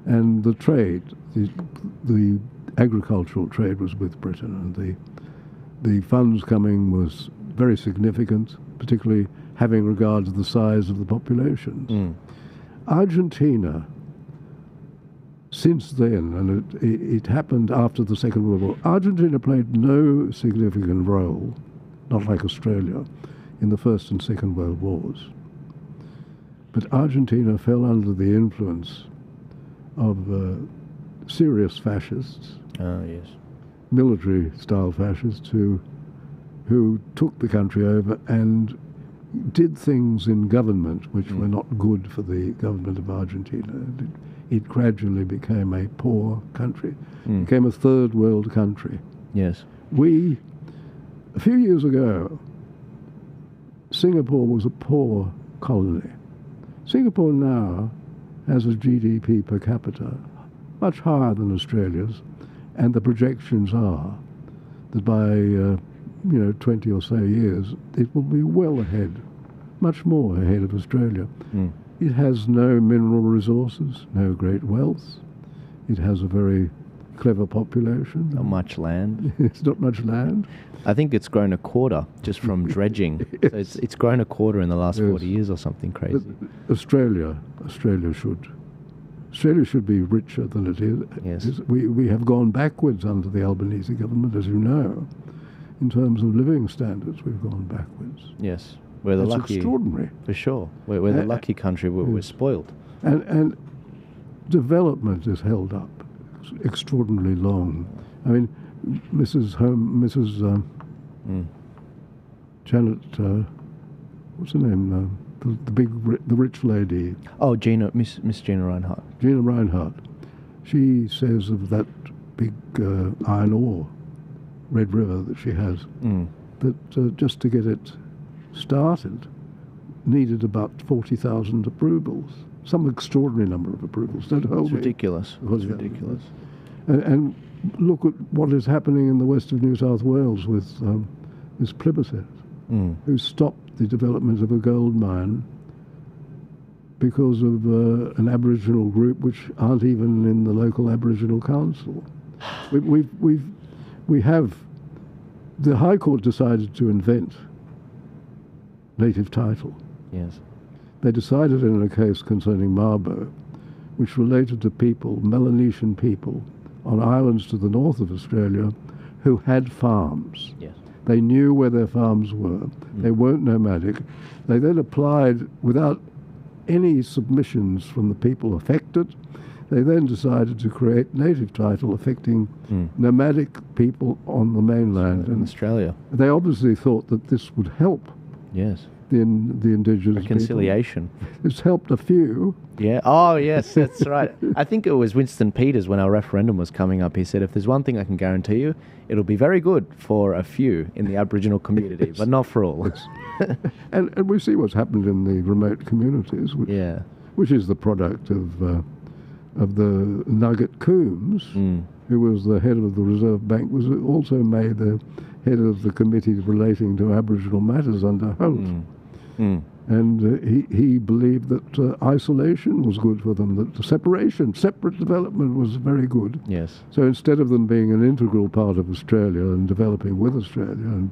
and the trade, the agricultural trade was with Britain, and the funds coming was very significant, particularly having regard to the size of the populations. Argentina, since then, and it happened after the Second World War, Argentina played no significant role, not like Australia, in the First and Second World Wars. But Argentina fell under the influence of serious fascists, yes. military-style fascists who took the country over and did things in government which were not good for the government of Argentina. It gradually became a poor country, became a third world country. Yes. A few years ago, Singapore was a poor colony. Singapore now has a GDP per capita much higher than Australia's, and the projections are that by 20 or so years, it will be well ahead, much more ahead of Australia. It has no mineral resources, no great wealth. It has a very clever population. Not much land. It's not much land. I think it's grown a quarter just from dredging. Yes. So it's grown a quarter in the last 40 years or something crazy. But Australia should be richer than it is. Yes. We have gone backwards under the Albanese government, as you know. In terms of living standards, we've gone backwards. Yes. We're the That's lucky... extraordinary. For sure. We're the lucky country. We're spoiled. And development is held up extraordinarily long. I mean, Mrs. Janet, what's her name? The rich lady. Oh, Miss Gina Reinhardt. Gina Reinhardt. She says of that big iron ore, Red River that she has, that just to get it started needed about 40,000 approvals. Some extraordinary number of approvals. Don't hold me. Ridiculous. It was ridiculous. And look at what is happening in the west of New South Wales with this plebiscite, who stopped the development of a gold mine because of an Aboriginal group which aren't even in the local Aboriginal council. We have the High Court decided to invent native title. Yes. They decided in a case concerning Mabo, which related to people, Melanesian people, on islands to the north of Australia who had farms. Yes. They knew where their farms were. They weren't nomadic. They then applied without any submissions from the people affected. They then decided to create native title affecting nomadic people on the mainland. In Australia. They obviously thought that this would help Yes. the indigenous Reconciliation. people. It's helped a few. Yeah. Oh, yes, that's right. I think it was Winston Peters when our referendum was coming up. He said, if there's one thing I can guarantee you, it'll be very good for a few in the Aboriginal community, but not for all. And we see what's happened in the remote communities, which is the product of the Nugget Coombs, who was the head of the Reserve Bank, was also made the head of the committee relating to Aboriginal matters under Holt. And he believed that isolation was good for them, that the separate development was very good. Yes. So instead of them being an integral part of Australia and developing with Australia and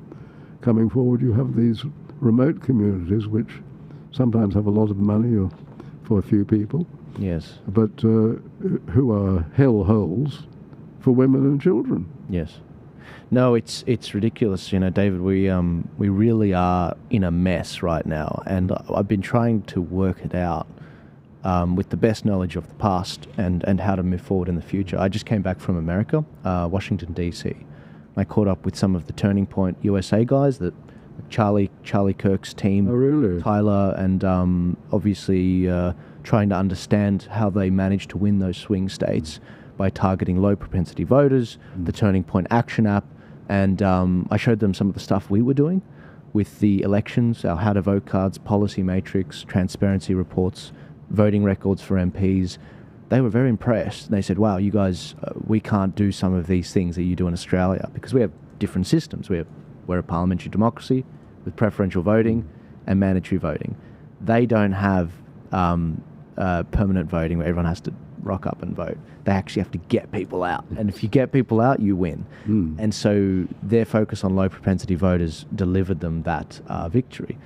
coming forward, you have these remote communities which sometimes have a lot of money or for a few people, Yes. but who are hell holes for women and children. Yes. No, it's ridiculous. You know, David, we really are in a mess right now, and I've been trying to work it out with the best knowledge of the past and how to move forward in the future. I just came back from America, Washington, D.C. I caught up with some of the Turning Point USA guys, that Charlie Kirk's team, Oh, really? Tyler, and obviously trying to understand how they managed to win those swing states by targeting low propensity voters, the Turning Point Action app, and I showed them some of the stuff we were doing with the elections, our how to vote cards, policy matrix, transparency reports, voting records for MPs. They were very impressed. They said, wow, you guys, we can't do some of these things that you do in Australia because we have different systems. We're a parliamentary democracy with preferential voting and mandatory voting. They don't have permanent voting where everyone has to rock up and vote. They actually have to get people out. And if you get people out, you win. And so their focus on low propensity voters delivered them that victory.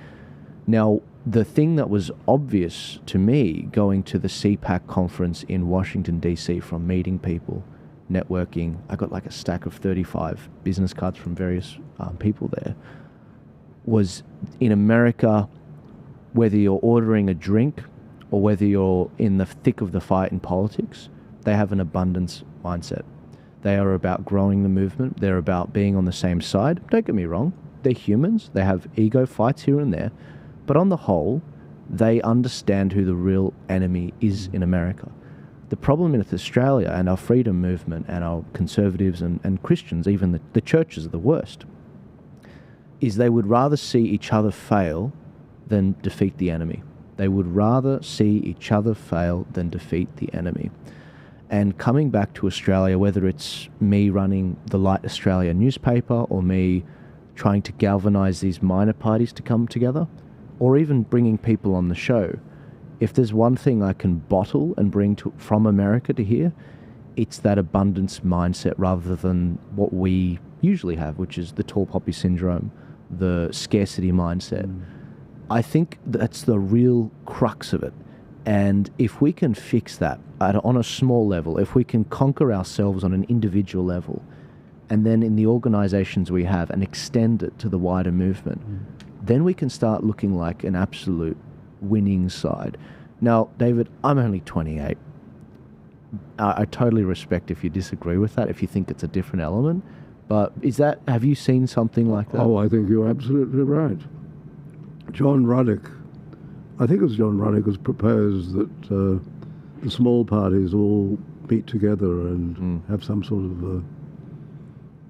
Now, the thing that was obvious to me going to the CPAC conference in Washington, D.C., from meeting people, networking, I got like a stack of 35 business cards from various people there, was in America, whether you're ordering a drink or whether you're in the thick of the fight in politics, they have an abundance mindset. They are about growing the movement. They're about being on the same side. Don't get me wrong. They're humans. They have ego fights here and there. But on the whole, they understand who the real enemy is in America. The problem with Australia and our freedom movement and our conservatives and Christians, even the churches are the worst, is they would rather see each other fail than defeat the enemy. They would rather see each other fail than defeat the enemy. And coming back to Australia, whether it's me running the Light Australia newspaper or me trying to galvanise these minor parties to come together, or even bringing people on the show, if there's one thing I can bottle and bring from America to here, it's that abundance mindset rather than what we usually have, which is the tall poppy syndrome, the scarcity mindset. I think that's the real crux of it. And if we can fix that on a small level, if we can conquer ourselves on an individual level, and then in the organizations we have and extend it to the wider movement, then we can start looking like an absolute winning side. Now, David, I'm only 28. I totally respect if you disagree with that, if you think it's a different element. But have you seen something like that? Oh, I think you're absolutely right. John Ruddock, I think it was John Ruddock, has proposed that the small parties all meet together and have some sort of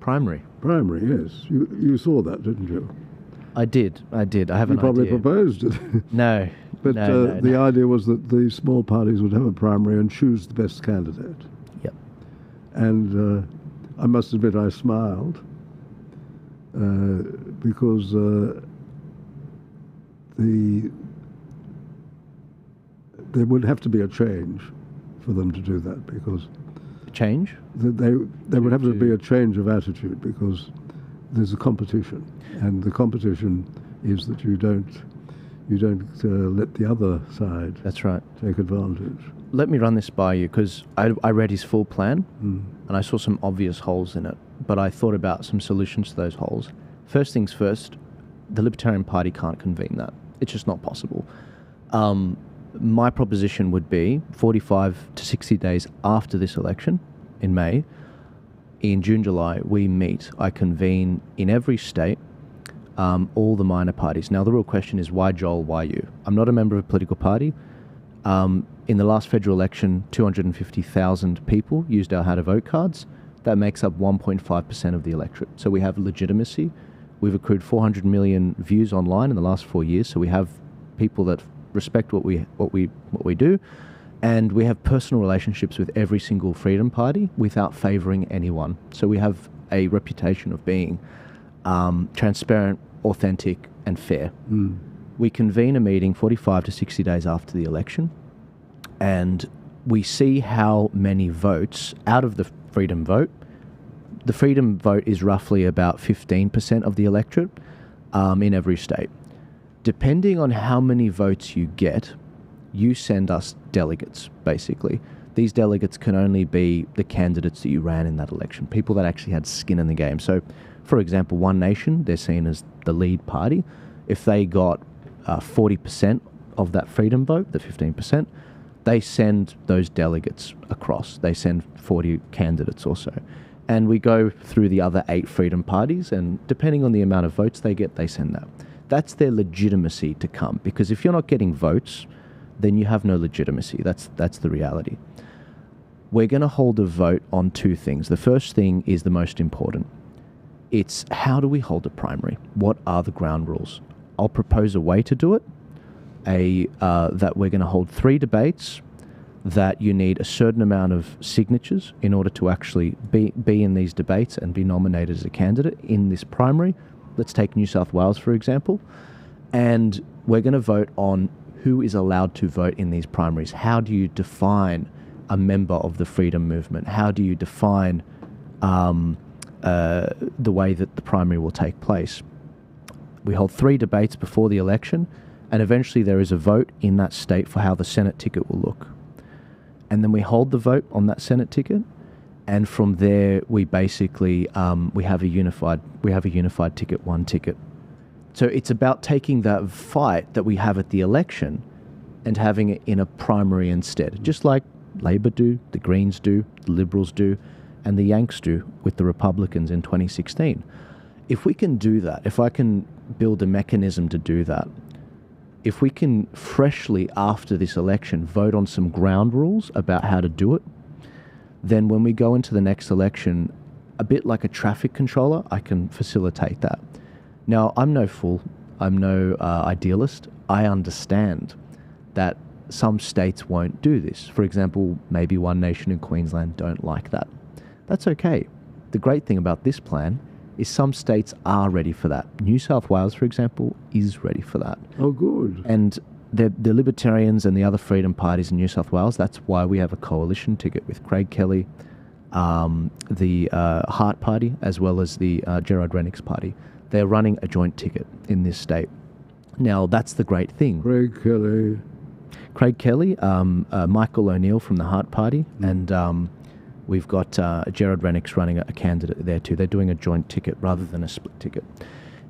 primary. Primary, yes. You saw that, didn't you? I did. I have an idea. You probably proposed it. No. But no. The idea was that the small parties would have a primary and choose the best candidate. Yep. And I must admit I smiled because there would have to be a change for them to do that, because change? There would have to be a change of attitude, because there's a competition, and the competition is that you don't let the other side. That's right. Take advantage. Let me run this by you, because I read his full plan and I saw some obvious holes in it, but I thought about some solutions to those holes. First things first, the Libertarian Party can't convene that. It's just not possible. My proposition would be 45 to 60 days after this election in May, in June, July, we meet. I convene in every state all the minor parties. Now, the real question is, why Joel, why you? I'm not a member of a political party. In the last federal election, 250,000 people used our how to vote cards. That makes up 1.5% of the electorate. So we have legitimacy. We've accrued 400 million views online in the last 4 years. So we have people that respect what we do, and we have personal relationships with every single freedom party without favouring anyone. So we have a reputation of being transparent, authentic, and fair. We convene a meeting 45 to 60 days after the election, and we see how many votes out of the freedom vote. The freedom vote is roughly about 15% of the electorate in every state. Depending on how many votes you get, you send us delegates, basically. These delegates can only be the candidates that you ran in that election, people that actually had skin in the game. So, for example, One Nation, they're seen as the lead party. If they got 40% of that freedom vote, the 15%, they send those delegates across. They send 40 candidates or so. And we go through the other 8 freedom parties, and depending on the amount of votes they get, they send that. That's their legitimacy to come, because if you're not getting votes, then you have no legitimacy. That's the reality. We're going to hold a vote on 2 things. The first thing is the most important. It's how do we hold a primary? What are the ground rules? I'll propose a way to do it, that we're going to hold 3 debates, that you need a certain amount of signatures in order to actually be in these debates and be nominated as a candidate in this primary. Let's take New South Wales, for example. And we're going to vote on who is allowed to vote in these primaries. How do you define a member of the freedom movement? How do you define the way that the primary will take place? We hold 3 debates before the election, and eventually there is a vote in that state for how the Senate ticket will look. And then we hold the vote on that Senate ticket, and from there we basically we have a unified ticket, one ticket. So it's about taking that fight that we have at the election and having it in a primary instead, just like Labor do, the Greens do, the Liberals do, and the Yanks do with the Republicans in 2016. If we can do that, if I can build a mechanism to do that, if we can freshly after this election vote on some ground rules about how to do it, then when we go into the next election, a bit like a traffic controller, I can facilitate that. Now, I'm no fool. I'm no idealist. I understand that some states won't do this. For example, maybe One Nation in Queensland don't like that. That's okay. The great thing about this plan is some states are ready for that. New South Wales, for example, is ready for that. Oh, good. And the Libertarians and the other freedom parties in New South Wales, that's why we have a coalition ticket with Craig Kelly, the Hart Party, as well as the Gerard Rennick's party. They're running a joint ticket in this state. Now, that's the great thing. Craig Kelly, Michael O'Neill from the Hart Party, and we've got Gerard Rennick's running a candidate there too. They're doing a joint ticket rather than a split ticket.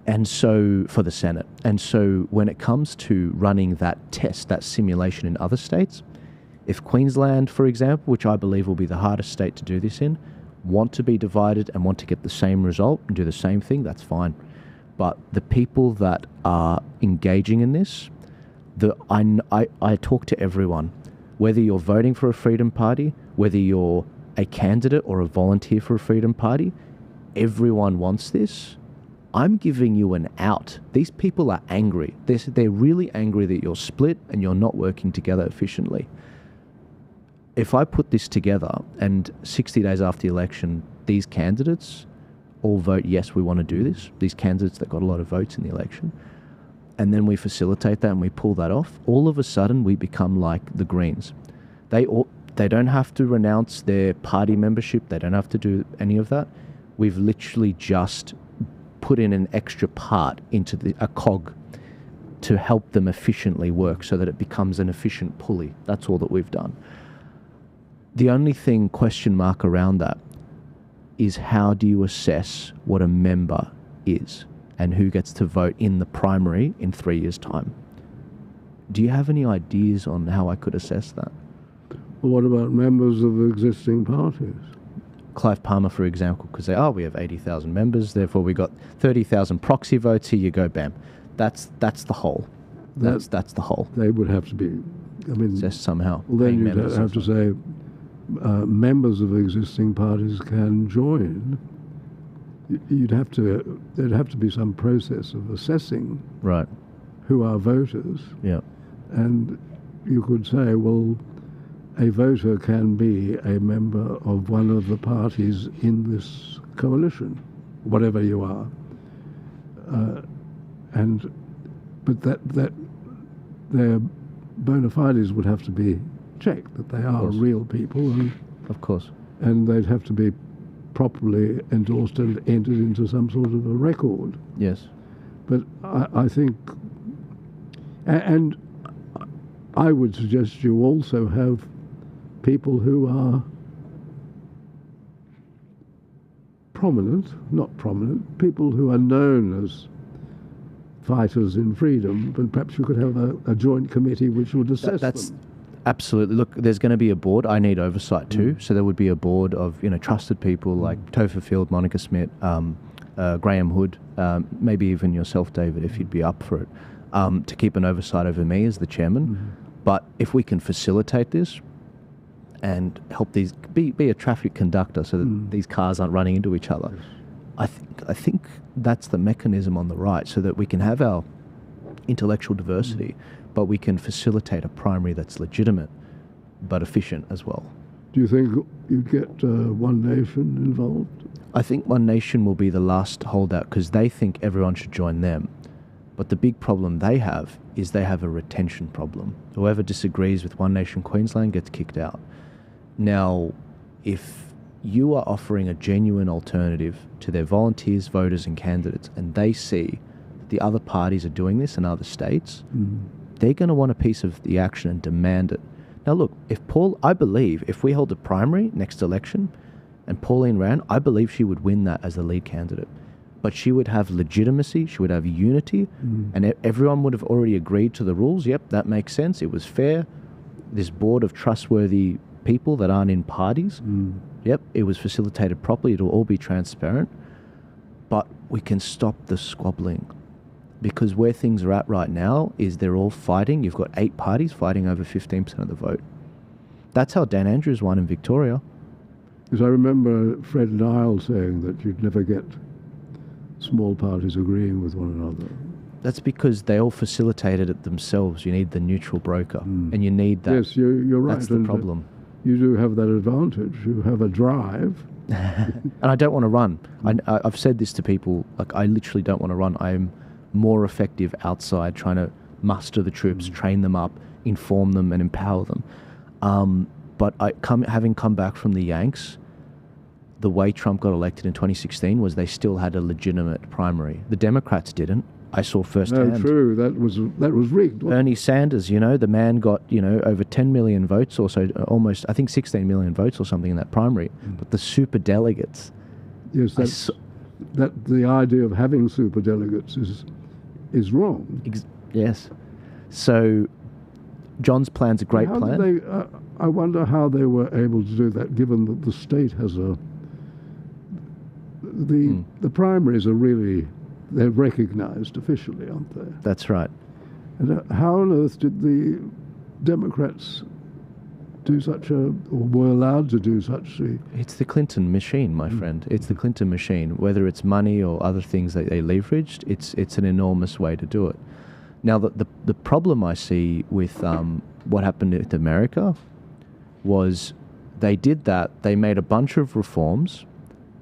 And so, for the Senate. And so, when it comes to running that test, that simulation in other states, if Queensland, for example, which I believe will be the hardest state to do this in, want to be divided and want to get the same result and do the same thing, that's fine. But the people that are engaging in this, I talk to everyone, whether you're voting for a Freedom Party, whether you're a candidate or a volunteer for a Freedom Party, everyone wants this. I'm giving you an out. These people are angry. They're really angry that you're split and you're not working together efficiently. If I put this together and 60 days after the election, these candidates all vote, yes, we want to do this, these candidates that got a lot of votes in the election, and then we facilitate that and we pull that off, all of a sudden we become like the Greens. They don't have to renounce their party membership. They don't have to do any of that. We've literally just put in an extra part into a cog to help them efficiently work so that it becomes an efficient pulley. That's all that we've done. The only thing question mark around that is how do you assess what a member is and who gets to vote in the primary in 3 years' time? Do you have any ideas on how I could assess that? Well, what about members of existing parties? Clive Palmer, for example, could say, oh, we have 80,000 members, therefore we got 30,000 proxy votes, here you go, bam. That's the whole. That's the whole. They would have to be, I mean... Just somehow. Well, then you'd have to say members of existing parties can join. There'd have to be some process of assessing right. who are voters. Yeah. And you could say, well, a voter can be a member of one of the parties in this coalition, whatever you are. And but that their bona fides would have to be checked, that they are real people, Of course. and they'd have to be properly endorsed and entered into some sort of a record. Yes. But I think, and I would suggest you also have people who are not prominent, people who are known as fighters in freedom, but perhaps you could have a joint committee which would assess them. Absolutely. Look, there's going to be a board. I need oversight too. So there would be a board of trusted people like Topher Field, Monica Smith, Graham Hood, maybe even yourself, David, if you'd be up for it, to keep an oversight over me as the chairman. But if we can facilitate this and help these be a traffic conductor so that these cars aren't running into each other, I think that's the mechanism on the right, so that we can have our intellectual diversity, but we can facilitate a primary that's legitimate but efficient as well. Do you think you'd get One Nation involved? I think One Nation will be the last holdout because they think everyone should join them. But the big problem they have is they have a retention problem. Whoever disagrees with One Nation Queensland gets kicked out. Now, if you are offering a genuine alternative to their volunteers, voters and candidates, and they see that the other parties are doing this in other states, they're going to want a piece of the action and demand it. Now look, I believe if we hold a primary next election and Pauline ran, I believe she would win that as the lead candidate. But she would have legitimacy, she would have unity, and everyone would have already agreed to the rules. Yep, that makes sense. It was fair. This board of trustworthy people that aren't in parties, yep, it was facilitated properly. It'll all be transparent. But we can stop the squabbling. Because where things are at right now is they're all fighting. You've got 8 parties fighting over 15% of the vote. That's how Dan Andrews won in Victoria. Because I remember Fred Nile saying that you'd never get small parties agreeing with one another. That's because they all facilitated it themselves. You need the neutral broker, and you need that. Yes, you're right. That's the problem. You do have that advantage. You have a drive. And I don't want to run. I've said this to people, like I literally don't want to run. I'm more effective outside trying to muster the troops, train them up, inform them and empower them. But having come back from the Yanks, the way Trump got elected in 2016 was they still had a legitimate primary. The Democrats didn't. I saw firsthand. No, true. That was rigged. Bernie Sanders, the man got, over 10 million votes or so, almost, I think 16 million votes or something in that primary. But the super delegates. Yes, that the idea of having super delegates is wrong. Yes. So John's plan's a great plan. I wonder how they were able to do that, given that the state has the primaries are really, they're recognised officially, aren't they? That's right. And how on earth did the Democrats or were allowed to do such a... It's the Clinton machine, my friend. It's the Clinton machine. Whether it's money or other things that they leveraged, it's an enormous way to do it. Now, the problem I see with what happened with America was they did that. They made a bunch of reforms,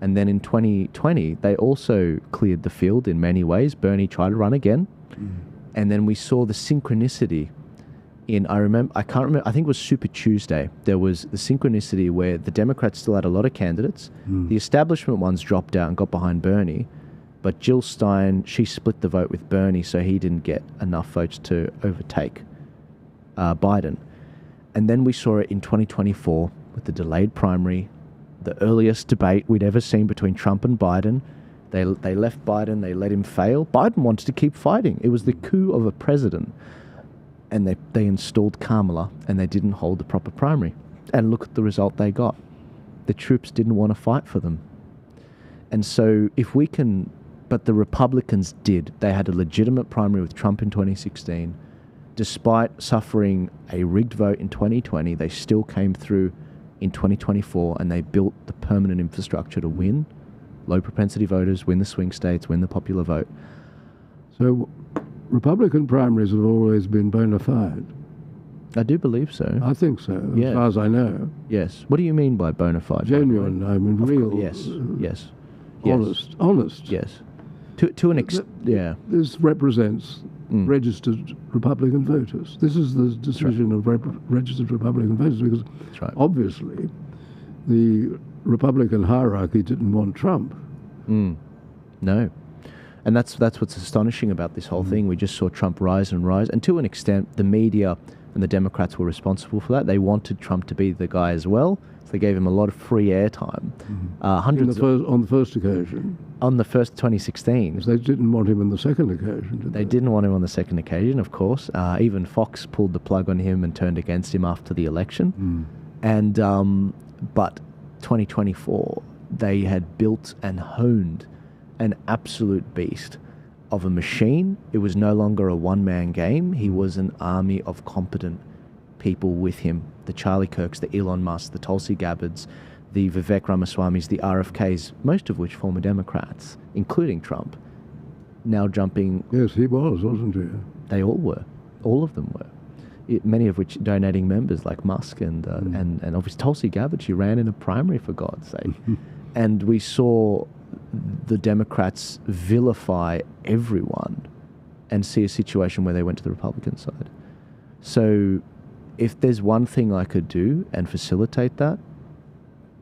and then in 2020, they also cleared the field in many ways. Bernie tried to run again, and then we saw the synchronicity I can't remember, I think it was Super Tuesday. There was the synchronicity where the Democrats still had a lot of candidates. The establishment ones dropped out and got behind Bernie, but Jill Stein, she split the vote with Bernie, so he didn't get enough votes to overtake Biden. And then we saw it in 2024 with the delayed primary, the earliest debate we'd ever seen between Trump and Biden. They left Biden, they let him fail. Biden wanted to keep fighting. It was the coup of a president. And they installed Kamala, and they didn't hold the proper primary. And look at the result they got. The troops didn't want to fight for them. And so but the Republicans did. They had a legitimate primary with Trump in 2016. Despite suffering a rigged vote in 2020, they still came through in 2024, and they built the permanent infrastructure to win. Low propensity voters, win the swing states, win the popular vote. So Republican primaries have always been bona fide. I do believe so. I think so, as far as I know. Yes. What do you mean by bona fide? Genuine, I mean real. Yes. Honest. Yes. To an extent, yeah. This represents registered Republican voters. This is the decision of registered Republican voters, because obviously the Republican hierarchy didn't want Trump. No. And that's what's astonishing about this whole thing. We just saw Trump rise and rise. And to an extent, the media and the Democrats were responsible for that. They wanted Trump to be the guy as well. So they gave him a lot of free airtime. On the first occasion. On the first 2016. They didn't want him on the second occasion, did they? They didn't want him on the second occasion, of course. Even Fox pulled the plug on him and turned against him after the election. And but 2024, they had built and honed an absolute beast of a machine. It was no longer a one-man game. He was an army of competent people with him. The Charlie Kirks, the Elon Musk, the Tulsi Gabbards, the Vivek Ramaswamis, the RFKs, most of which former Democrats, including Trump, now jumping... Yes, he was, wasn't he? They all were. All of them were. Many of which donating members like Musk and obviously Tulsi Gabbard. She ran in a primary, for God's sake. And we saw the Democrats vilify everyone and see a situation where they went to the Republican side. So if there's one thing I could do and facilitate that,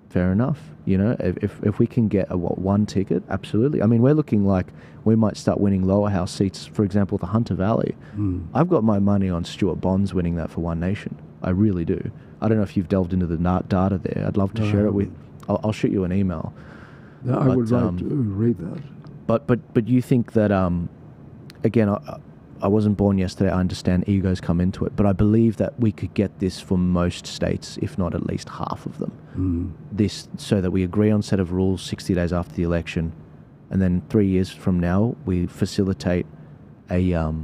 fair enough. You know, if we can get one ticket, absolutely. I mean, we're looking like we might start winning lower house seats, for example, the Hunter Valley. I've got my money on Stuart Bonds winning that for One Nation. I really do. I don't know if you've delved into the data there. I'd love to share it with... I'll shoot you an email. No, I would like to read that. But you think that, again, I wasn't born yesterday. I understand egos come into it. But I believe that we could get this for most states, if not at least half of them. This, so that we agree on a set of rules 60 days after the election. And then 3 years from now, we facilitate a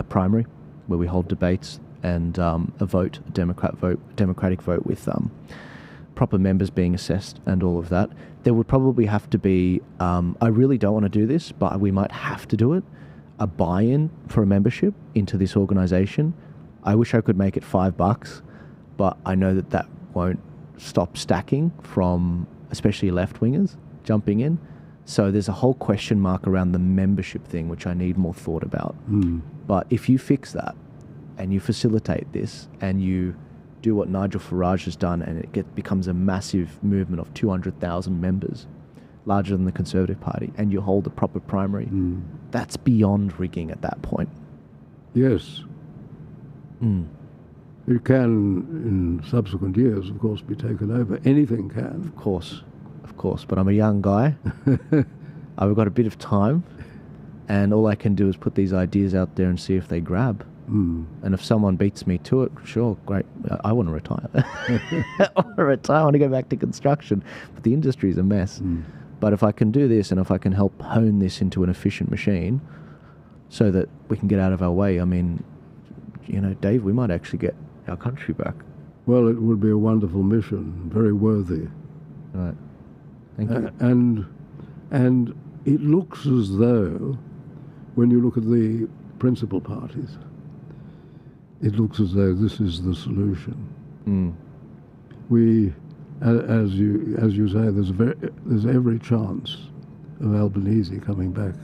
primary where we hold debates and a vote, a democratic vote with proper members being assessed and all of that. There would probably have to be, I really don't want to do this, but we might have to do it, a buy-in for a membership into this organization. I wish I could make it $5, but I know that won't stop stacking from especially left-wingers jumping in. So there's a whole question mark around the membership thing, which I need more thought about. But if you fix that and you facilitate this and you do what Nigel Farage has done and it becomes a massive movement of 200,000 members, larger than the Conservative Party, and you hold a proper primary, that's beyond rigging at that point. Yes. It can, in subsequent years, of course, be taken over. Anything can. Of course. But I'm a young guy. I've got a bit of time, and all I can do is put these ideas out there and see if they grab. And if someone beats me to it, sure, great. I want to retire. I want to go back to construction. But the industry is a mess. But if I can do this and if I can help hone this into an efficient machine so that we can get out of our way, I mean, you know, Dave, we might actually get our country back. Well, it would be a wonderful mission, very worthy. Right. Thank you. And it looks as though, when you look at the principal parties, it looks as though this is the solution. We, as you say, there's every chance of Albanese coming back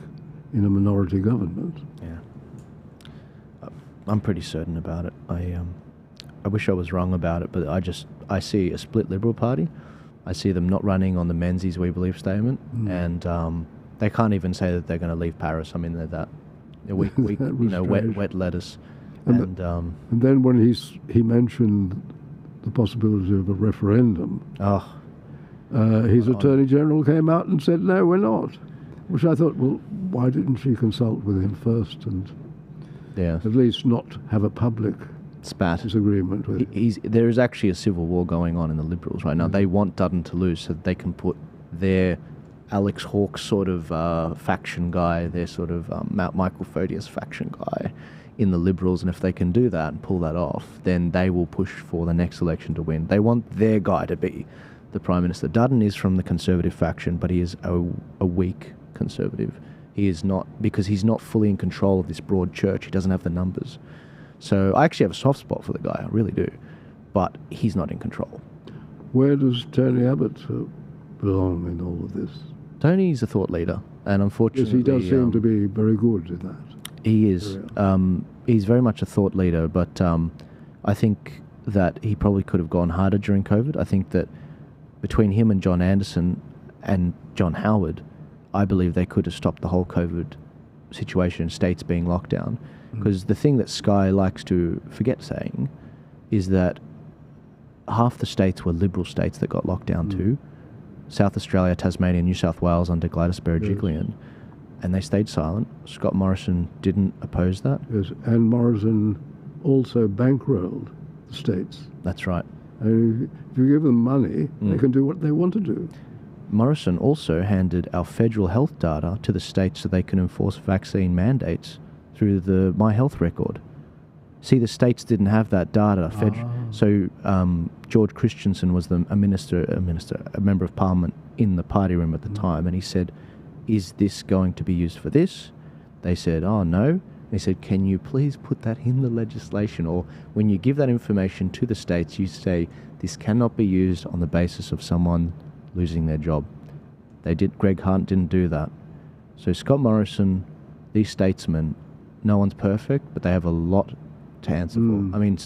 in a minority government. Yeah, I'm pretty certain about it. I wish I was wrong about it, but I see a split Liberal Party. I see them not running on the Menzies We Believe statement, and they can't even say that they're going to leave Paris. I mean, they're that weak, you know, wet lettuce. And then when he mentioned the possibility of a referendum, his Attorney General came out and said, no, we're not. Which I thought, well, why didn't she consult with him first and at least not have a public spat disagreement with him? There is actually a civil war going on in the Liberals right now. They want Dutton to lose so that they can put their Alex Hawke sort of faction guy, their sort of Michael Photius faction guy in the Liberals, and if they can do that and pull that off, then they will push for the next election to win. They want their guy to be the Prime Minister. Dutton is from the Conservative faction, but he is a weak Conservative. He is not, because he's not fully in control of this broad church. He doesn't have the numbers. So I actually have a soft spot for the guy, I really do. But he's not in control. Where does Tony Abbott belong in all of this? Tony's a thought leader, and unfortunately... Yes, he does seem to be very good at that. He is. career. He's very much a thought leader, but I think that he probably could have gone harder during COVID. I think that between him and John Anderson and John Howard, I believe they could have stopped the whole COVID situation, states being locked down. Because the thing that Sky likes to forget saying is that half the states were Liberal states that got locked down too. South Australia, Tasmania, New South Wales under Gladys Berejiklian, and they stayed silent. Scott Morrison didn't oppose that. Yes, and Morrison also bankrolled the states. That's right. And if you give them money, they can do what they want to do. Morrison also handed our federal health data to the states so they can enforce vaccine mandates through the My Health record. See, the states didn't have that data. So George Christensen was a member of parliament in the party room at the time, and he said, "Is this going to be used for this?" They said, "Oh, no." He said, "Can you please put that in the legislation? Or when you give that information to the states, you say, this cannot be used on the basis of someone losing their job." Greg Hunt didn't do that. So Scott Morrison, these statesmen, no one's perfect, but they have a lot to answer for. I mean,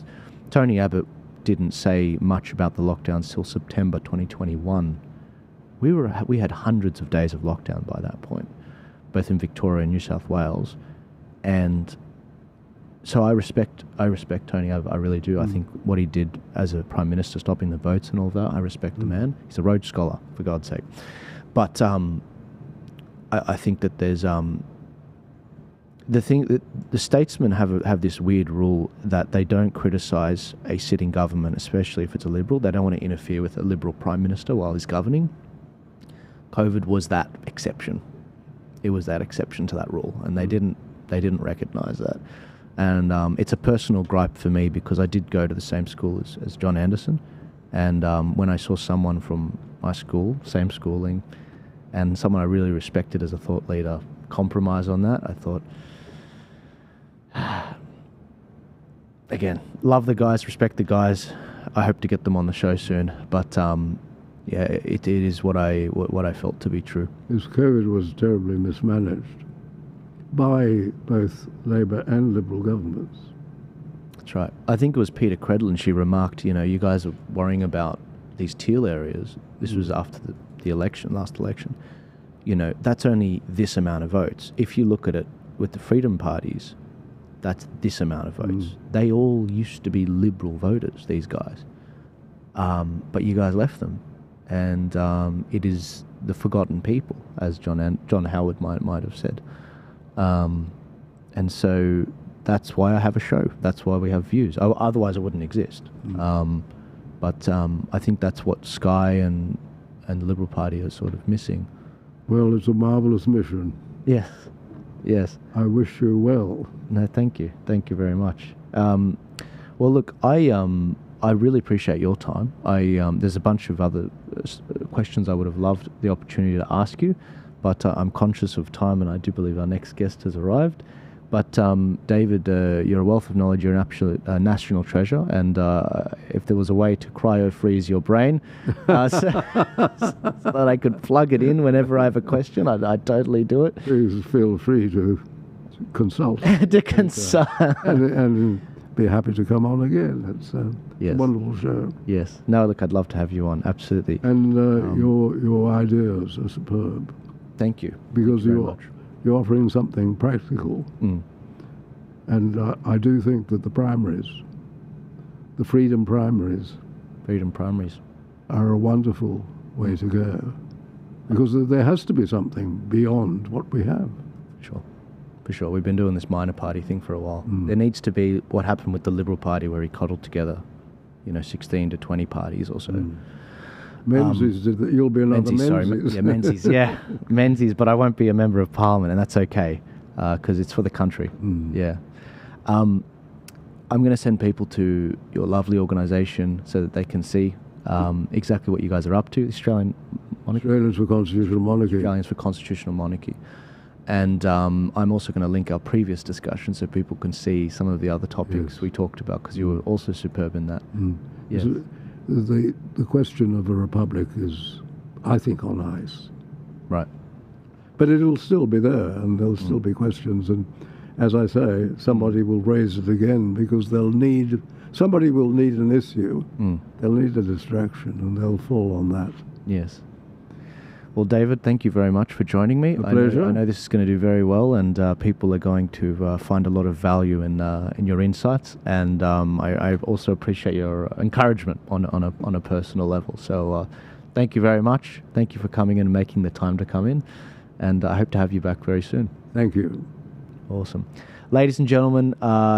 Tony Abbott didn't say much about the lockdowns till September 2021. We had hundreds of days of lockdown by that point, both in Victoria and New South Wales. And so I respect Tony Abbott, I really do. I think what he did as a Prime Minister, stopping the votes and all of that, I respect the man. He's a Rhodes Scholar, for God's sake. But I think that there's the thing that the statesmen have this weird rule that they don't criticise a sitting government, especially if it's a Liberal. They don't want to interfere with a Liberal Prime Minister while he's governing. COVID was that exception. It was that exception to that rule, and they didn't recognise that. And it's a personal gripe for me because I did go to the same school as John Anderson, and when I saw someone from my school, same schooling, and someone I really respected as a thought leader compromise on that, I thought, again, love the guys, respect the guys. I hope to get them on the show soon, but yeah, it is what I felt to be true. Because COVID was terribly mismanaged by both Labor and Liberal governments. That's right. I think it was Peter Credlin, she remarked, you guys are worrying about these teal areas. This was after the election, last election. That's only this amount of votes. If you look at it with the Freedom parties, that's this amount of votes. They all used to be Liberal voters, these guys. But you guys left them. And it is the forgotten people, as John Howard might have said. And so that's why I have a show. That's why we have views. Otherwise, it wouldn't exist. But I think that's what Sky and the Liberal Party are sort of missing. Well, it's a marvellous mission. Yes. I wish you well. No, thank you. Thank you very much. Well, look, I really appreciate your time. There's a bunch of other questions I would have loved the opportunity to ask you, but I'm conscious of time, and I do believe our next guest has arrived. But David, you're a wealth of knowledge. You're an absolute national treasure, and if there was a way to cryo-freeze your brain so that I could plug it in whenever I have a question, I'd totally do it. Please feel free to consult. To consult. And be happy to come on again. It's a wonderful show. Yes. No, look, I'd love to have you on. Absolutely. And your ideas are superb. Thank you. Because you're offering something practical. And I do think that the primaries, the freedom primaries, are a wonderful way to go. Because there has to be something beyond what we have. For sure. We've been doing this minor party thing for a while. There needs to be what happened with the Liberal Party, where he coddled together, 16 to 20 parties or so. Menzies did that. You'll be another Menzies. Menzies. Yeah, Menzies. But I won't be a member of Parliament, and that's okay, because it's for the country. Yeah. I'm going to send people to your lovely organisation so that they can see exactly what you guys are up to. Australians for Constitutional Monarchy. Australians for Constitutional Monarchy. And I'm also going to link our previous discussion so people can see some of the other topics we talked about, because you were also superb in that. Yes. So the question of a republic is, I think, on ice. Right. But it'll still be there, and there'll still be questions. And as I say, somebody will raise it again because somebody will need an issue. They'll need a distraction, and they'll fall on that. Yes. Well, David, thank you very much for joining me. A pleasure. I know this is going to do very well, and people are going to find a lot of value in your insights. And I also appreciate your encouragement on a personal level. So thank you very much. Thank you for coming in and making the time to come in. And I hope to have you back very soon. Thank you. Awesome. Ladies and gentlemen,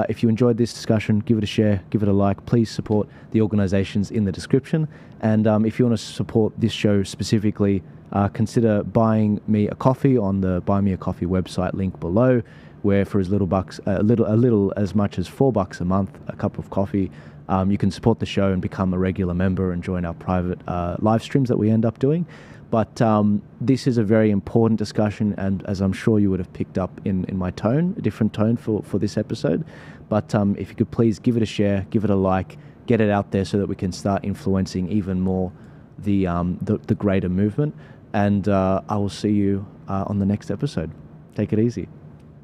if you enjoyed this discussion, give it a share, give it a like. Please support the organizations in the description. And if you want to support this show specifically, consider buying me a coffee on the Buy Me a Coffee website link below, where for as little as much as $4 a month, a cup of coffee, you can support the show and become a regular member and join our private live streams that we end up doing. But this is a very important discussion, and as I'm sure you would have picked up in my tone, a different tone for this episode. But if you could please give it a share, give it a like, get it out there so that we can start influencing even more the greater movement. And I will see you on the next episode. Take it easy.